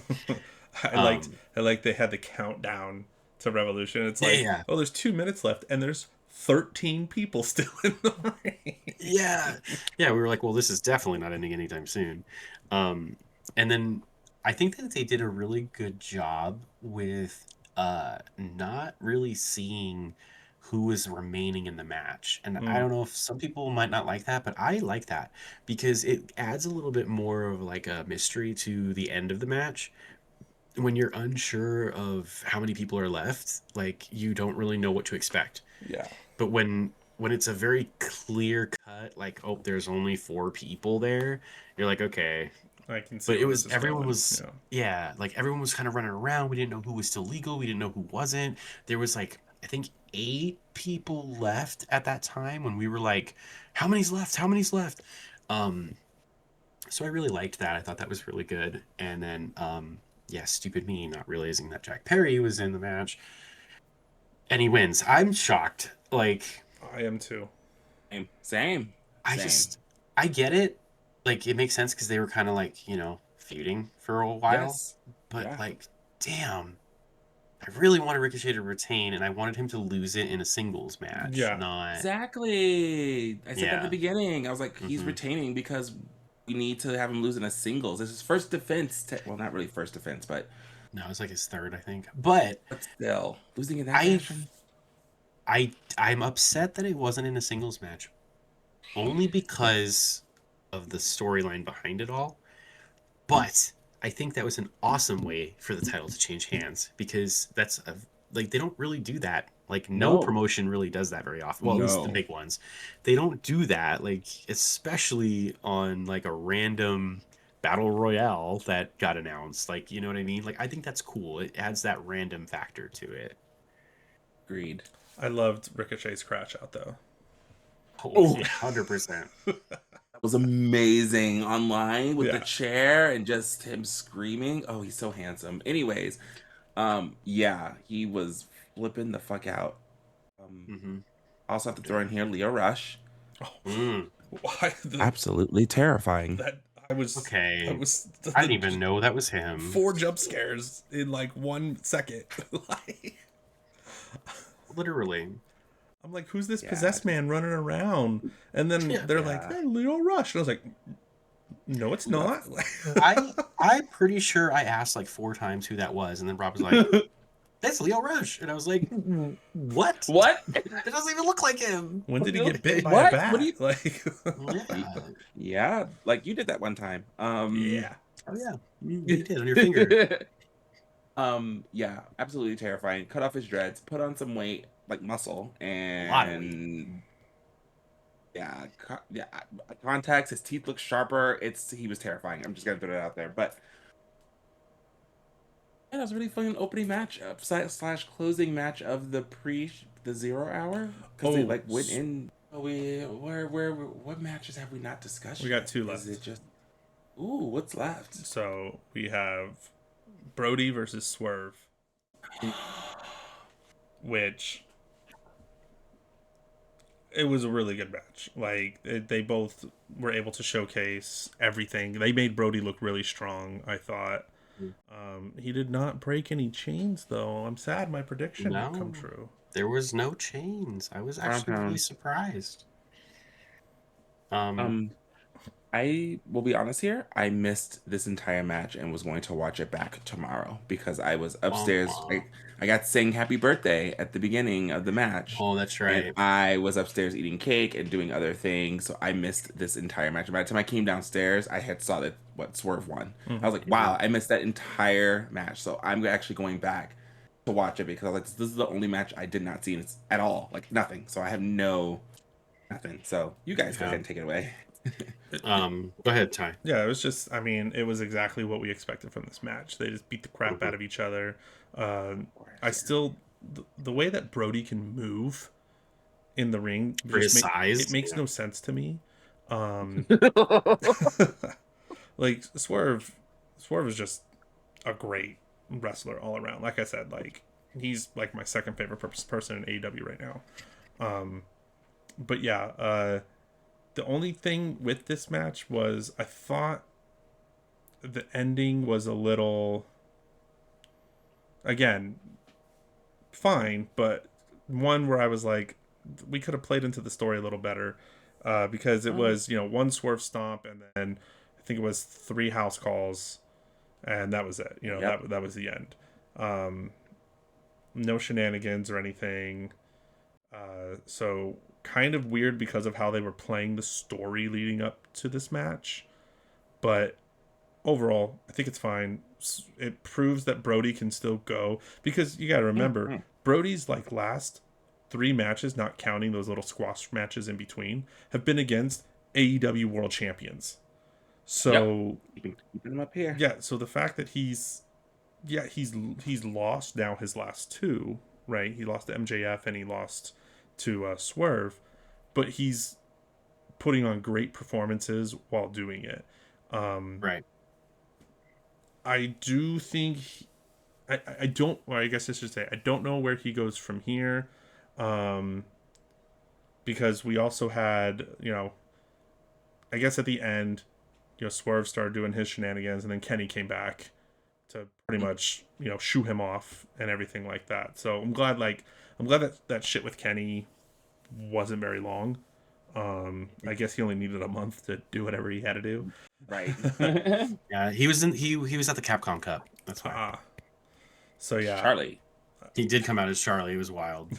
I liked Um, I liked they had the countdown to Revolution. It's yeah, like, yeah, oh, there's 2 minutes left, and there's 13 people still in the ring. yeah, yeah. We were like, well, this is definitely not ending anytime soon. Um, and then I think that they did a really good job with not really seeing who was remaining in the match. And I Mm, don't know if some people might not like that, but I like that because it adds a little bit more of like a mystery to the end of the match. When you're unsure of how many people are left, like you don't really know what to expect. yeah, But when it's a very clear cut, like, oh, there's only 4 people there, you're like, okay. I can see But it where this was is everyone going. was Yeah. yeah, like everyone was kind of running around. We didn't know who was still legal. We didn't know who wasn't. There was like I think 8 people left at that time when we were like, how many's left? How many's left? Um, so I really liked that. I thought that was really good. And then yeah, stupid me not realizing that Jack Perry was in the match and he wins. I'm shocked. Like I am too. Same. I just I get it. Like it makes sense because they were kind of like feuding for a while, Yes. but Yeah. like damn, I really wanted Ricochet to retain, and I wanted him to lose it in a singles match. Yeah. Not Exactly. I said that at the yeah. beginning. I was like, he's Mm-hmm. retaining because we need to have him lose in a singles. This is his first defense. Well, not really first defense, No, it was like his third, I think. But but still losing in that I fashion. I'm upset that it wasn't in a singles match, only because of the storyline behind it all. But I think that was an awesome way for the title to change hands because like they don't really do that. Like no No. promotion really does that very often. Well, at least the No. big ones. They don't do that like especially on like a random battle royale that got announced. Like, you know what I mean? Like I think that's cool. It adds that random factor to it. Agreed. I loved Ricochet's crash out though. Oh, Oh, yeah, 100%. that was amazing online with the Yeah. chair and just him screaming. Oh, he's so handsome. Anyways, yeah, he was flipping the fuck out. Um, Mhm. also have to throw in here Leo Rush. Oh, Mm. why Absolutely terrifying. that I Okay. was I didn't even know that was him. 4 jump scares in like 1 second. Like, Literally. I'm like, who's this Yeah, possessed man running around? And then Yeah. they're like, yeah. hey, Leo Rush. And I was like, no, it's Who the not. I'm pretty sure I asked like 4 times who that was, and then Rob was like, "That's Leo Rush," and I was like, "What? What? It doesn't even look like him." When did he get bit by a What? What do bat? you? Like, Yeah. Yeah, like you did that one time. yeah. Oh yeah. You did on your finger. Yeah, absolutely terrifying. Cut off his dreads, put on some weight, like muscle, A lot of weight. and yeah, contacts. His teeth look sharper. He was terrifying. I'm just gonna put it out there, but yeah, that was a really fun opening match slash closing match of the 0 hour because they Oh, like went in. Oh, what matches have we not discussed? we got Yet? 2 Is left. it just what's left? So we have Brody versus Swerve, which it was a really good match. Like they both were able to showcase everything. They made Brody look really strong, I thought. He did not break any chains though. I'm sad my prediction didn't come No, true. there was no chains. I was actually really Uh-huh. surprised. Um. Um, I will be honest here. I missed this entire match and was going to watch it back tomorrow because I was Womp upstairs. womp. I got to sing happy birthday at the beginning of the match, Oh, that's and right. I was upstairs eating cake and doing other things. So I missed this entire match. By the time I came downstairs, I had saw that what Swerve won. I was like, Mhm. wow, I missed that entire match. So I'm actually going back to watch it because I was like, this is the only match I did not see at all, like nothing. So I have nothing. So you guys go Yeah. ahead and take it away. Go ahead, Ty. Yeah, it was just, I mean, it was exactly what we expected from this match. They just beat the crap out Mhm. of each other. I still, the way that Brody can move in the ring. For his size, it makes no sense to me. Like Swerve is just a great wrestler all around. Like I said, like he's like my second favorite person in AEW right now. But yeah, the only thing with this match was I thought the ending was a little, again, fine, but one where I was like, we could have played into the story a little better, because it was, you know, one Swerve stomp and then I think it was 3 house calls, and that was it. You know, that was the end. No shenanigans or anything. So kind of weird because of how they were playing the story leading up to this match, but overall, I think it's fine. It proves that Brody can still go, because you got to remember, Brody's like last 3 matches, not counting those little squash matches in between, have been against AEW World Champions. So keeping him up here. Yeah, so the fact that he's lost now his last 2, right? He lost to MJF and he lost to Swerve, but he's putting on great performances while doing it. right. I do think I don't, well, I guess I should say I don't know where he goes from here, because we also had, you know, I guess at the end, you know, Swerve started doing his shenanigans, and then Kenny came back to pretty much, you know, shoo him off and everything like that. So I'm glad that shit with Kenny wasn't very long. I guess he only needed a month to do whatever he had to do. Right. Yeah, he was at the Capcom Cup. That's why. So yeah, Charlie. He did come out as Charlie. It was wild.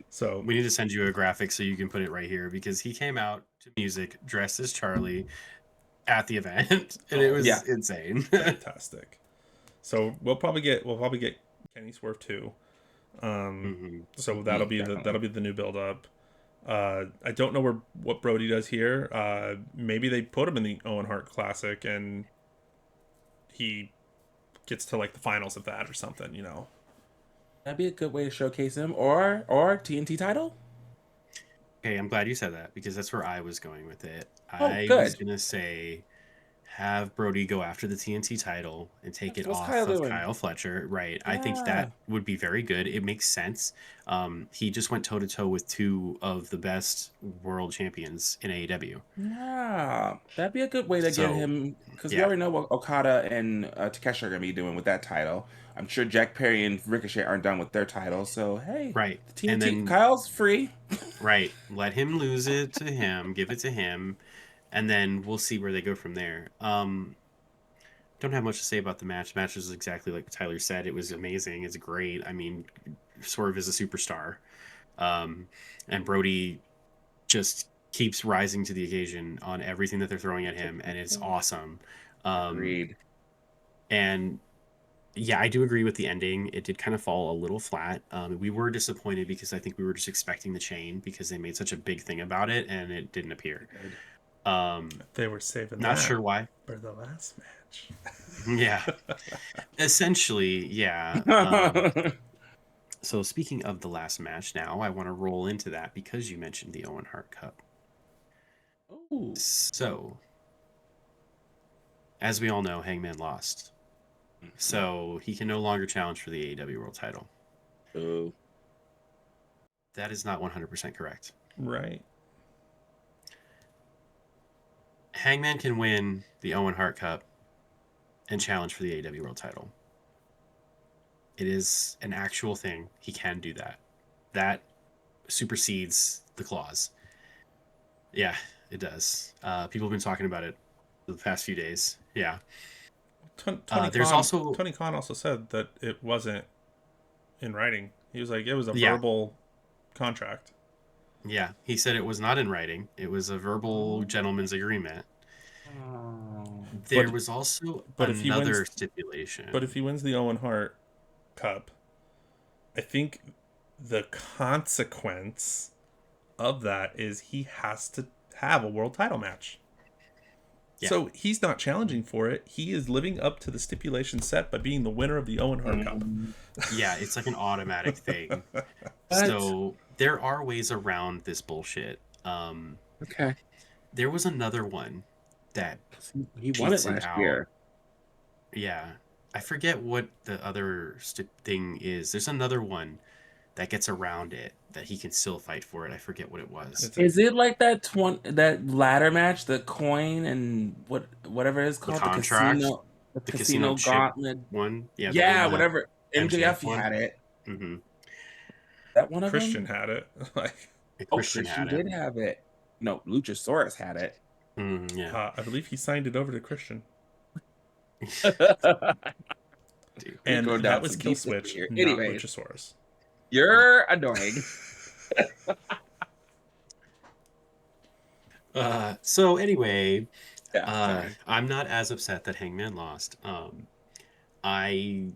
So we need to send you a graphic so you can put it right here, because he came out to music dressed as Charlie at the event, and it was insane. Fantastic. So we'll probably get Kenny Swerve too. So that'll be the new build up. I don't know what Brody does here. Maybe they put him in the Owen Hart Classic and he gets to like the finals of that or something, you know. That'd be a good way to showcase him, or TNT title. Okay, I'm glad you said that, because that's where I was going with it. I was gonna say, have Brody go after the TNT title and take it off of Kyle Fletcher. Right. Yeah. I think that would be very good. It makes sense. He just went toe-to-toe with 2 of the best world champions in AEW. Yeah, that'd be a good way to get him, because we already know what Okada and Takeshi are going to be doing with that title. I'm sure Jack Perry and Ricochet aren't done with their title, so hey. Right. TNT, and then, Kyle's free. Right. Let him lose it to him, give it to him, and then we'll see where they go from there. Don't have much to say about the match. The match was exactly like Tyler said. It was amazing. It's great. I mean, Swerve is a superstar. And Brody just keeps rising to the occasion on everything that they're throwing at him, and it's awesome. Agreed. And yeah, I do agree with the ending. It did kind of fall a little flat. We were disappointed because I think we were just expecting the chain, because they made such a big thing about it, and it didn't appear. They were saving not that sure why for the last match. Yeah. Essentially, yeah. So speaking of the last match, now I want to roll into that because you mentioned the Owen Hart Cup. Ooh. So, as we all know, Hangman lost. So he can no longer challenge for the AEW World Title. Ooh. That is not 100% correct. Right. Hangman can win the Owen Hart Cup and challenge for the AEW World Title. It is an actual thing. He can do that. That supersedes the clause. Yeah, it does. People have been talking about it the past few days. Yeah. Tony Khan also said that it wasn't in writing. He was like, it was a verbal contract. Yeah, he said it was not in writing. It was a verbal gentleman's agreement. There was also another stipulation. But if he wins the Owen Hart Cup, I think the consequence of that is he has to have a world title match. Yeah. So he's not challenging for it. He is living up to the stipulation set by being the winner of the Owen Hart Cup. Yeah, it's like an automatic thing. So there are ways around this bullshit. Okay. There was another one that He won it cheats it last out. year. Yeah. I forget what the other thing is. There's another one that gets around it that he can still fight for it. I forget what it was. Is it like that ladder match, the coin and whatever it's The called, contract, the the casino chip gauntlet? one. Yeah, the Yeah, one that whatever. MJF MJF won. had it. Mm-hmm. That one of Christian them? had it. Like, Oh, Christian Christian had it. did have it. No, Luchasaurus had it. Yeah. I believe he signed it over to Christian. Dude, And going that down was some Key dope Switch, here. not Anyways, Luchasaurus. you're annoying. So anyway, Yeah, I'm not as upset that Hangman lost. I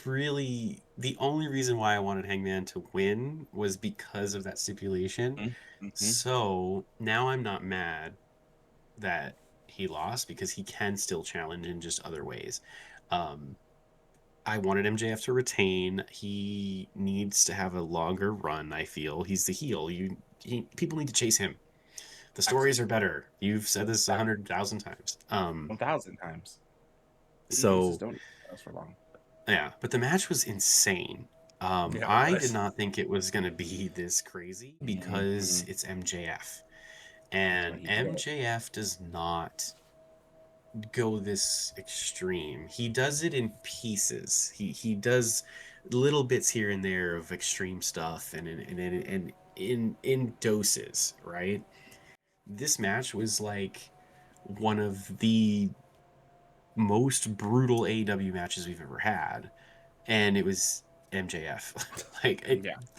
really the only reason why I wanted Hangman to win was because of that stipulation. Mm-hmm. So now I'm not mad that he lost because he can still challenge in just other ways. Um, I wanted MJF to retain. He needs to have a longer run. I feel he's the heel. People need to chase him. The stories are better. You've said this 100,000 times. 1,000 times. So Don't last for long. yeah, but the match was insane. Yeah, I did not think it was going to be this crazy because Mm-hmm. it's MJF. And MJF does not go this extreme. He does it in pieces. He does little bits here and there of extreme stuff and in doses, right? This match was like one of the most brutal AEW matches we've ever had, and it was MJF.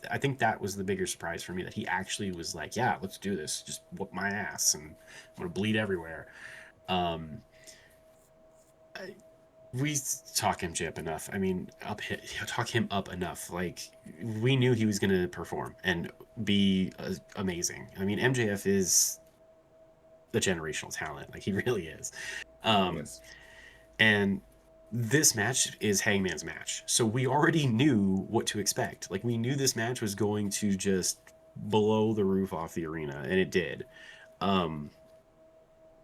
I think that was the bigger surprise for me, that he actually was like, "Yeah, let's do this. Just whoop my ass, and I'm gonna bleed everywhere." Um, we talk MJ up enough. I mean, talk him up enough. Like, we knew he was gonna perform and be amazing. I mean, MJF is the generational talent. Like, he really is. Yes. And this match is Hangman's match. So we already knew what to expect. Like, we knew this match was going to just blow the roof off the arena, and it did.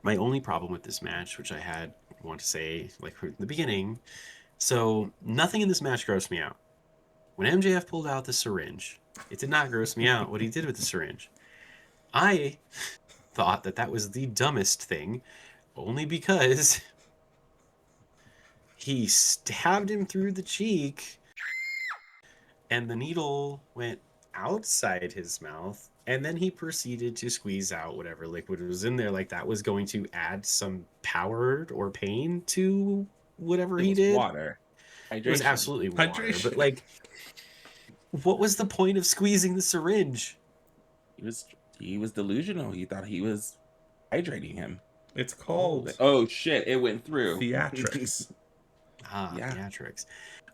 My only problem with this match, which I want to say, like, from the beginning, so nothing in this match grossed me out. When MJF pulled out the syringe, it did not gross me out what he did with the syringe. I thought that was the dumbest thing, only because he stabbed him through the cheek and the needle went outside his mouth, and then he proceeded to squeeze out whatever liquid was in there, like that was going to add some power or pain to whatever he did. Water. Hydration. It was absolutely water. Hydration. But like, what was the point of squeezing the syringe? He was delusional. He thought he was hydrating him. It's called oh shit, it went through. Theatrics. Theatrics.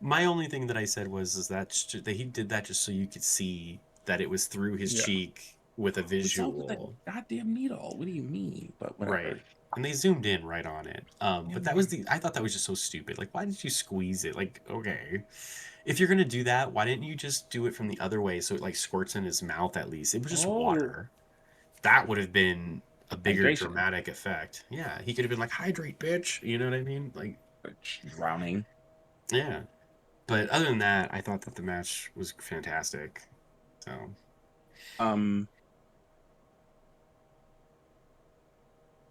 My only thing that I said was that he did that just so you could see that it was through his cheek with a visual. With that goddamn needle. What do you mean? But whatever. Right. And they zoomed in right on it. But that was I thought that was just so stupid. Like, why did you squeeze it? Like, okay, if you're gonna do that, why didn't you just do it from the other way so it like squirts in his mouth at least? It was just water. That would have been a bigger dramatic effect. Yeah, he could have been like, hydrate, bitch. You know what I mean? Like, drowning. Yeah. But other than that, I thought that the match was fantastic. So,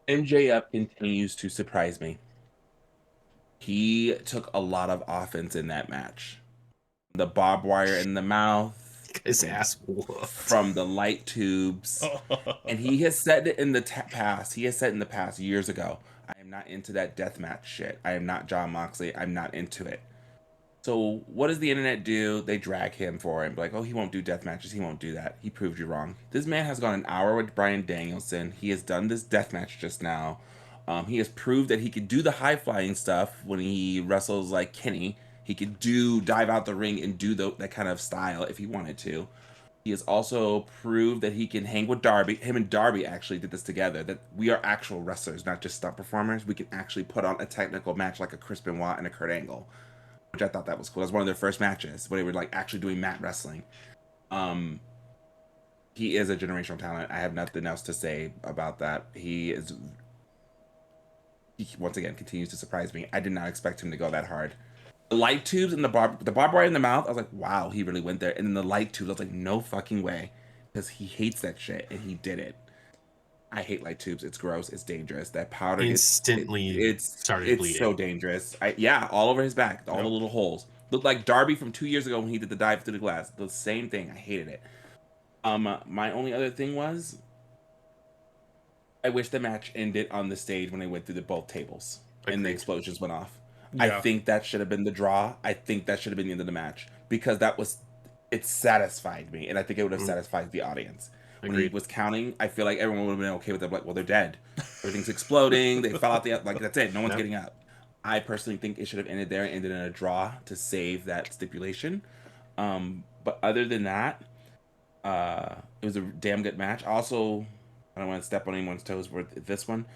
MJF continues to surprise me. He took a lot of offense in that match. The barbed wire in the mouth. His ass whooped. From the light tubes. And he has said it in the past. He has said in the past years ago, I am not into that deathmatch shit. I am not Jon Moxley. I'm not into it. So what does the internet do? They drag him for it. Like, oh, he won't do death matches. He won't do that. He proved you wrong. This man has gone an hour with Bryan Danielson. He has done this death match just now. He has proved that he could do the high flying stuff when he wrestles like Kenny. He could dive out the ring and do that kind of style if he wanted to. He has also proved that he can hang with Darby. Him and Darby actually did this together. That we are actual wrestlers, not just stunt performers. We can actually put on a technical match like a Chris Benoit and a Kurt Angle. Which I thought that was cool. That was one of their first matches where they were like actually doing mat wrestling. he is a generational talent. I have nothing else to say about that. He once again continues to surprise me. I did not expect him to go that hard. The light tubes and the barbed wire in the mouth, I was like, wow, he really went there. And then the light tubes, I was like, no fucking way. Because he hates that shit, and he did it. I hate light tubes. It's gross. It's dangerous. That powder Instantly started bleeding. So dangerous. All over his back, all the little holes. Looked like Darby from 2 years ago when he did the dive through the glass. The same thing. I hated it. My only other thing was, I wish the match ended on the stage when they went through both tables and the explosions went off. Yeah. I think that should have been the draw. I think that should have been the end of the match because it satisfied me, and I think it would have satisfied the audience. Agreed. When he was counting, I feel like everyone would have been okay with it. Like, well, they're dead. Everything's exploding. They fell out that's it. No one's getting up. I personally think it should have ended there and ended in a draw to save that stipulation. But other than that, it was a damn good match. Also, I don't want to step on anyone's toes with this one.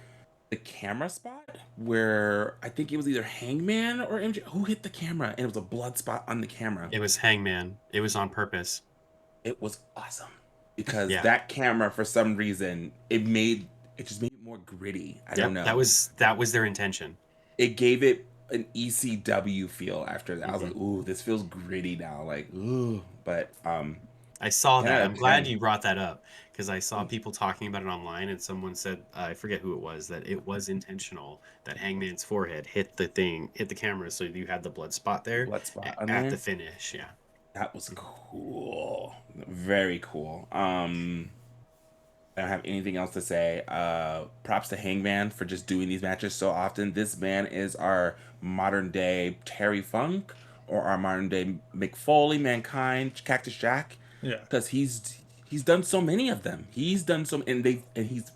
The camera spot where I think it was either Hangman or MJ who hit the camera, and it was a blood spot on the camera. It was Hangman. It was on purpose. It was awesome because that camera, for some reason, it just made it more gritty. I don't know. That was their intention. It gave it an ECW feel after that. I was like, ooh, this feels gritty now. Like, ooh, but I saw that. I'm glad you brought that up because I saw people talking about it online, and someone said, I forget who it was, that it was intentional that Hangman's forehead hit the camera, so you had the blood spot there at the finish. Yeah, that was cool. Very cool. I don't have anything else to say. Props to Hangman for just doing these matches so often. This man is our modern day Terry Funk or our modern day Mick Foley, Mankind, Cactus Jack. Yeah, because he's done so many of them. He's done so, and he's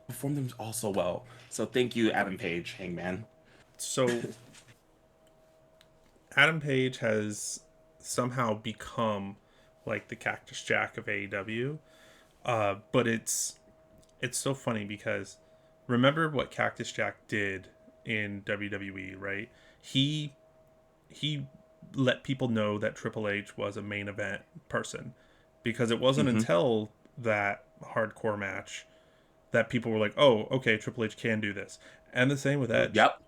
performed them all so well. So thank you, Adam Page, Hangman. So Adam Page has somehow become like the Cactus Jack of AEW, but it's so funny because remember what Cactus Jack did in WWE, right? He let people know that Triple H was a main event person because it wasn't until that hardcore match that people were like, oh, okay, Triple H can do this. And the same with Edge. Yep.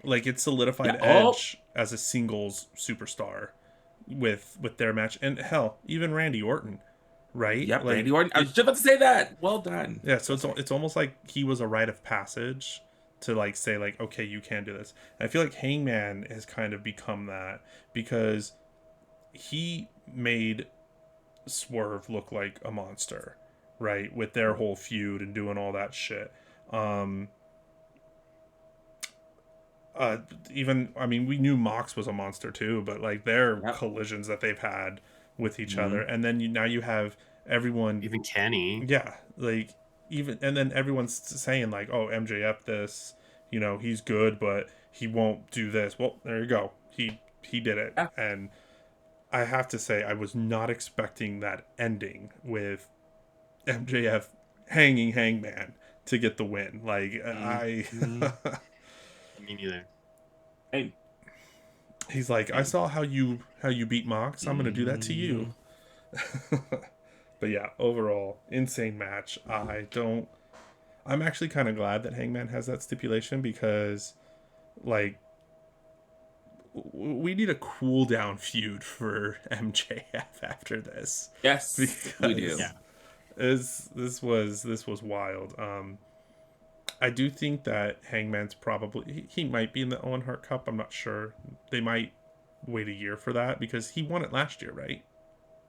Like it solidified Edge as a singles superstar with their match. And hell, even Randy Orton, right? Yep, like, Randy Orton. I was just about to say that. Well done. Yeah, so it's almost like he was a rite of passage to like say like, okay, you can do this. And I feel like Hangman has kind of become that because he made Swerve look like a monster, right? With their whole feud and doing all that shit. Even I mean, we knew Mox was a monster too, but like their collisions that they've had with each other, and then now you have everyone, even Kenny, like. Even and then everyone's saying like, oh, MJF this, he's good, but he won't do this. Well, there you go. He did it. And I have to say I was not expecting that ending with MJF hanging Hangman to get the win. Like me neither. Hey. He's like, I saw how you beat Mox. I'm gonna do that to you. But yeah, overall, insane match. I'm actually kind of glad that Hangman has that stipulation because, like, we need a cool down feud for MJF after this. Yes, we do. Yeah, this was wild. I do think that Hangman's probably he might be in the Owen Hart Cup. I'm not sure. They might wait a year for that because he won it last year, right?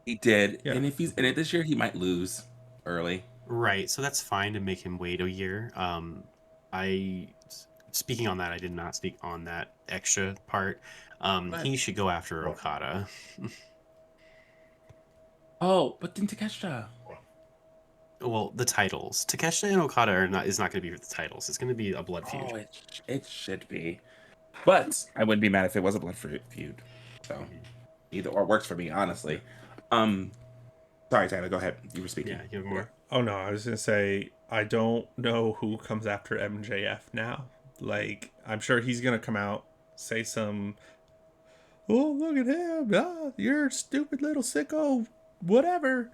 He did, and if he's in it this year, he might lose early. Right, so that's fine to make him wait a year. Speaking on that, I did not speak on that extra part. He should go after Okada. Oh, but then Takeshita. Well, the titles. Takeshita and Okada is not going to be for the titles. It's going to be a blood feud. Oh, it should be. But I wouldn't be mad if it was a blood feud. So either or works for me, honestly. Sorry, Tyler, go ahead. You were speaking. Yeah, you have more. Oh no, I was gonna say I don't know who comes after MJF now. Like, I'm sure he's gonna come out, say some, oh, look at him, you're a stupid little sicko, whatever.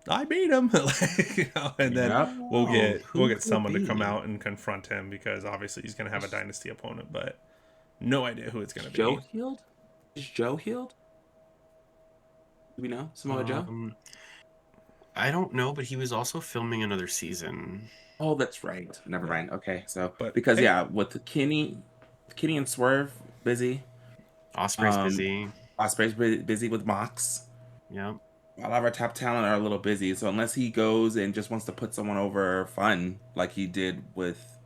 I beat him. Like, you know, and then we'll get someone to come out and confront him, because obviously he's going to have a dynasty opponent, but no idea who it's going to be. Joe healed? Is Joe healed? Do we know? Samoa Joe? I don't know, but he was also filming another season. Oh, that's right. Never mind. Okay, so But because with Kenny and Swerve busy, Osprey's busy. Osprey's busy with Mox. Yep. A lot of our top talent are a little busy, so unless he goes and just wants to put someone over fun, like he did with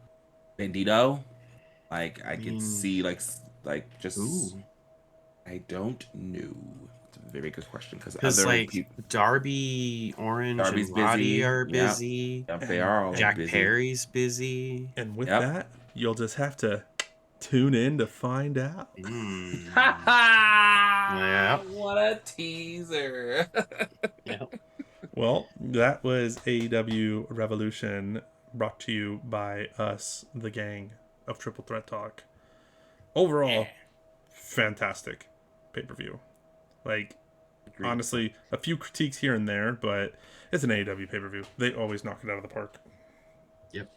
Bandito, like I could see like just. Ooh. I don't know. It's a very good question, because other like people, Darby, Orange, Darby's and Roddy busy. are busy. Yep, they are all Jack busy. Perry's busy. And with that, you'll just have to tune in to find out. Yeah. What a teaser. Yep. Well, that was AEW Revolution, brought to you by us, the gang of Triple Threat Talk. Overall, fantastic pay-per-view. Like, Agreed. Honestly, a few critiques here and there, but it's an AEW pay-per-view. They always knock it out of the park. Yep.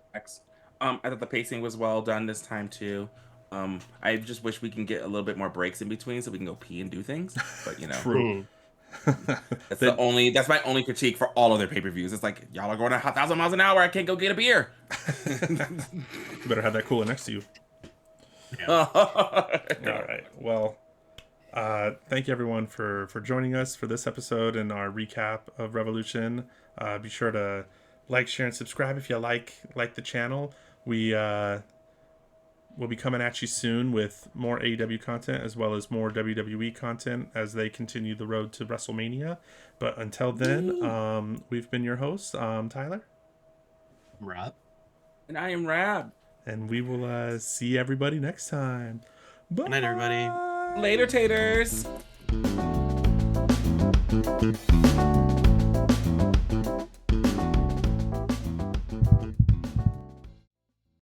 I thought the pacing was well done this time too. I just wish we can get a little bit more breaks in between so we can go pee and do things. But you know, True. that's my only critique for all of their pay-per-views. It's like, y'all are going 1,000 miles an hour. I can't go get a beer. You better have that cooler next to you. Yeah. All right. Well, thank you everyone for joining us for this episode and our recap of Revolution. Be sure to like, share, and subscribe if you like the channel. We'll be coming at you soon with more AEW content as well as more WWE content as they continue the road to WrestleMania. But until then, we've been your hosts. Tyler. Rob. And I am Rab. And we will see everybody next time. Bye. Good night, everybody. Later, taters.